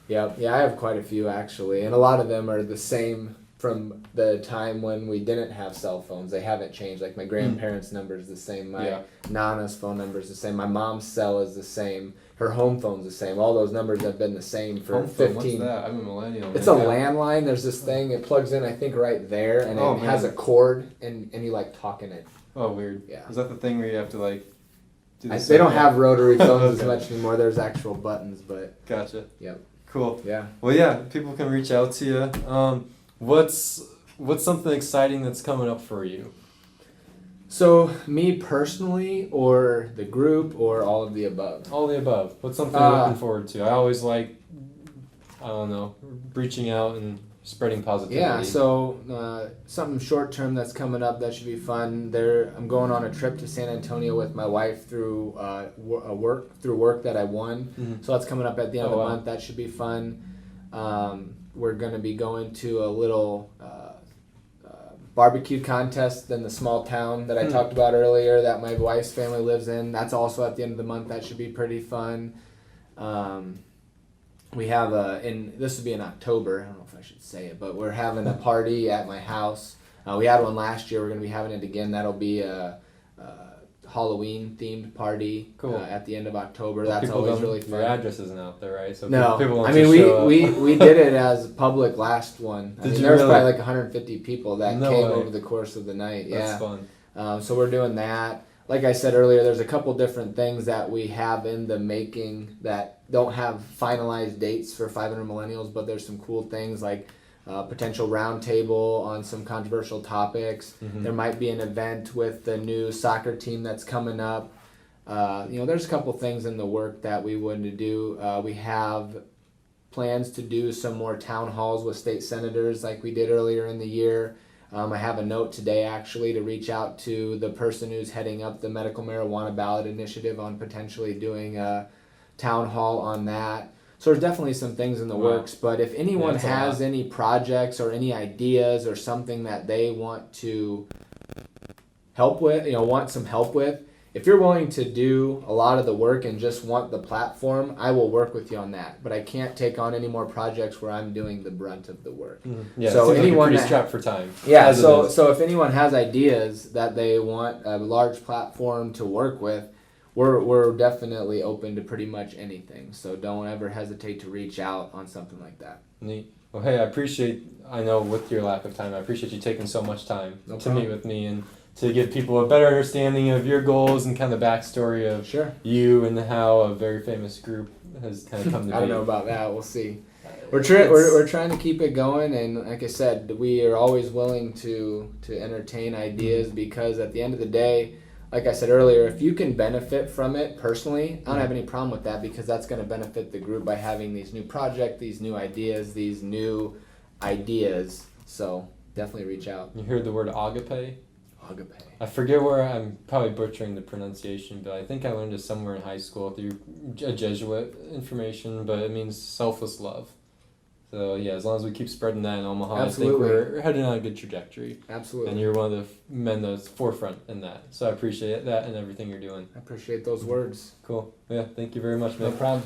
Yeah, I have quite a few actually, and a lot of them are the same from the time when we didn't have cell phones. They haven't changed. Like my grandparents' number is the same. My Nana's phone number is the same. My mom's cell is the same. Her home phone's the same. All those numbers have been the same for home 15. What's that? I'm a millennial. It's a landline. There's this thing. It plugs in, I think, right there, and it has a cord, and you like talk in it. Oh, weird. Yeah. Is that the thing where you have to like? They don't have rotary phones as much anymore. There's actual buttons, but. Gotcha. Yep. Cool. Yeah. Well, yeah. People can reach out to you. What's something exciting that's coming up for you? So, me personally, or the group, or all of the above? All of the above. What's something you're looking forward to? I always like, reaching out and spreading positivity. Yeah, so something short term that's coming up that should be fun. I'm going on a trip to San Antonio with my wife through work that I won. So that's coming up at the end of the month. That should be fun. We're going to be going to a little barbecue contest in the small town that I talked about earlier that my wife's family lives in. That's also at the end of the month. That should be pretty fun. We have this would be in October. I don't know if I should say it, but we're having a party at my house. We had one last year. We're going to be having it again. That'll be a Halloween themed party at the end of October. That's always really fun. Your address isn't out there, right? So no, people I mean we did it as public last one. There was probably like 150 people that came over the course of the night. That's fun. So we're doing that. Like I said earlier, there's a couple different things that we have in the making that don't have finalized dates for 500 Millennials, but there's some cool things like potential roundtable on some controversial topics. There might be an event with the new soccer team that's coming up. There's a couple things in the work that we want to do. We have plans to do some more town halls with state senators like we did earlier in the year. I have a note today actually to reach out to the person who's heading up the medical marijuana ballot initiative on potentially doing a town hall on that. So there's definitely some things in the works, but if anyone has any projects or any ideas or something that they want to help with, want some help with, if you're willing to do a lot of the work and just want the platform, I will work with you on that. But I can't take on any more projects where I'm doing the brunt of the work. Yeah, so anyone pretty strapped for time. Yeah, so if anyone has ideas that they want a large platform to work with, we're definitely open to pretty much anything. So don't ever hesitate to reach out on something like that. Neat. Well, hey, I know with your lack of time, I appreciate you taking so much time No to problem. meet with me and to give people a better understanding of your goals and kind of the backstory of Sure. you and how a very famous group has kind of come to be. I don't know about that. We'll see. We're It's- trying to keep it going, and like I said, we are always willing to entertain ideas because at the end of the day, like I said earlier, if you can benefit from it personally, I don't have any problem with that because that's going to benefit the group by having these new projects, these new ideas. So definitely reach out. You heard the word agape? Agape. I forget where I'm probably butchering the pronunciation, but I think I learned it somewhere in high school through a Jesuit information, but it means selfless love. So yeah, as long as we keep spreading that in Omaha, Absolutely. I think we're heading on a good trajectory. Absolutely. And you're one of the men that's forefront in that. So I appreciate that and everything you're doing. I appreciate those words. Cool. Yeah, thank you very much, No Mick. problem.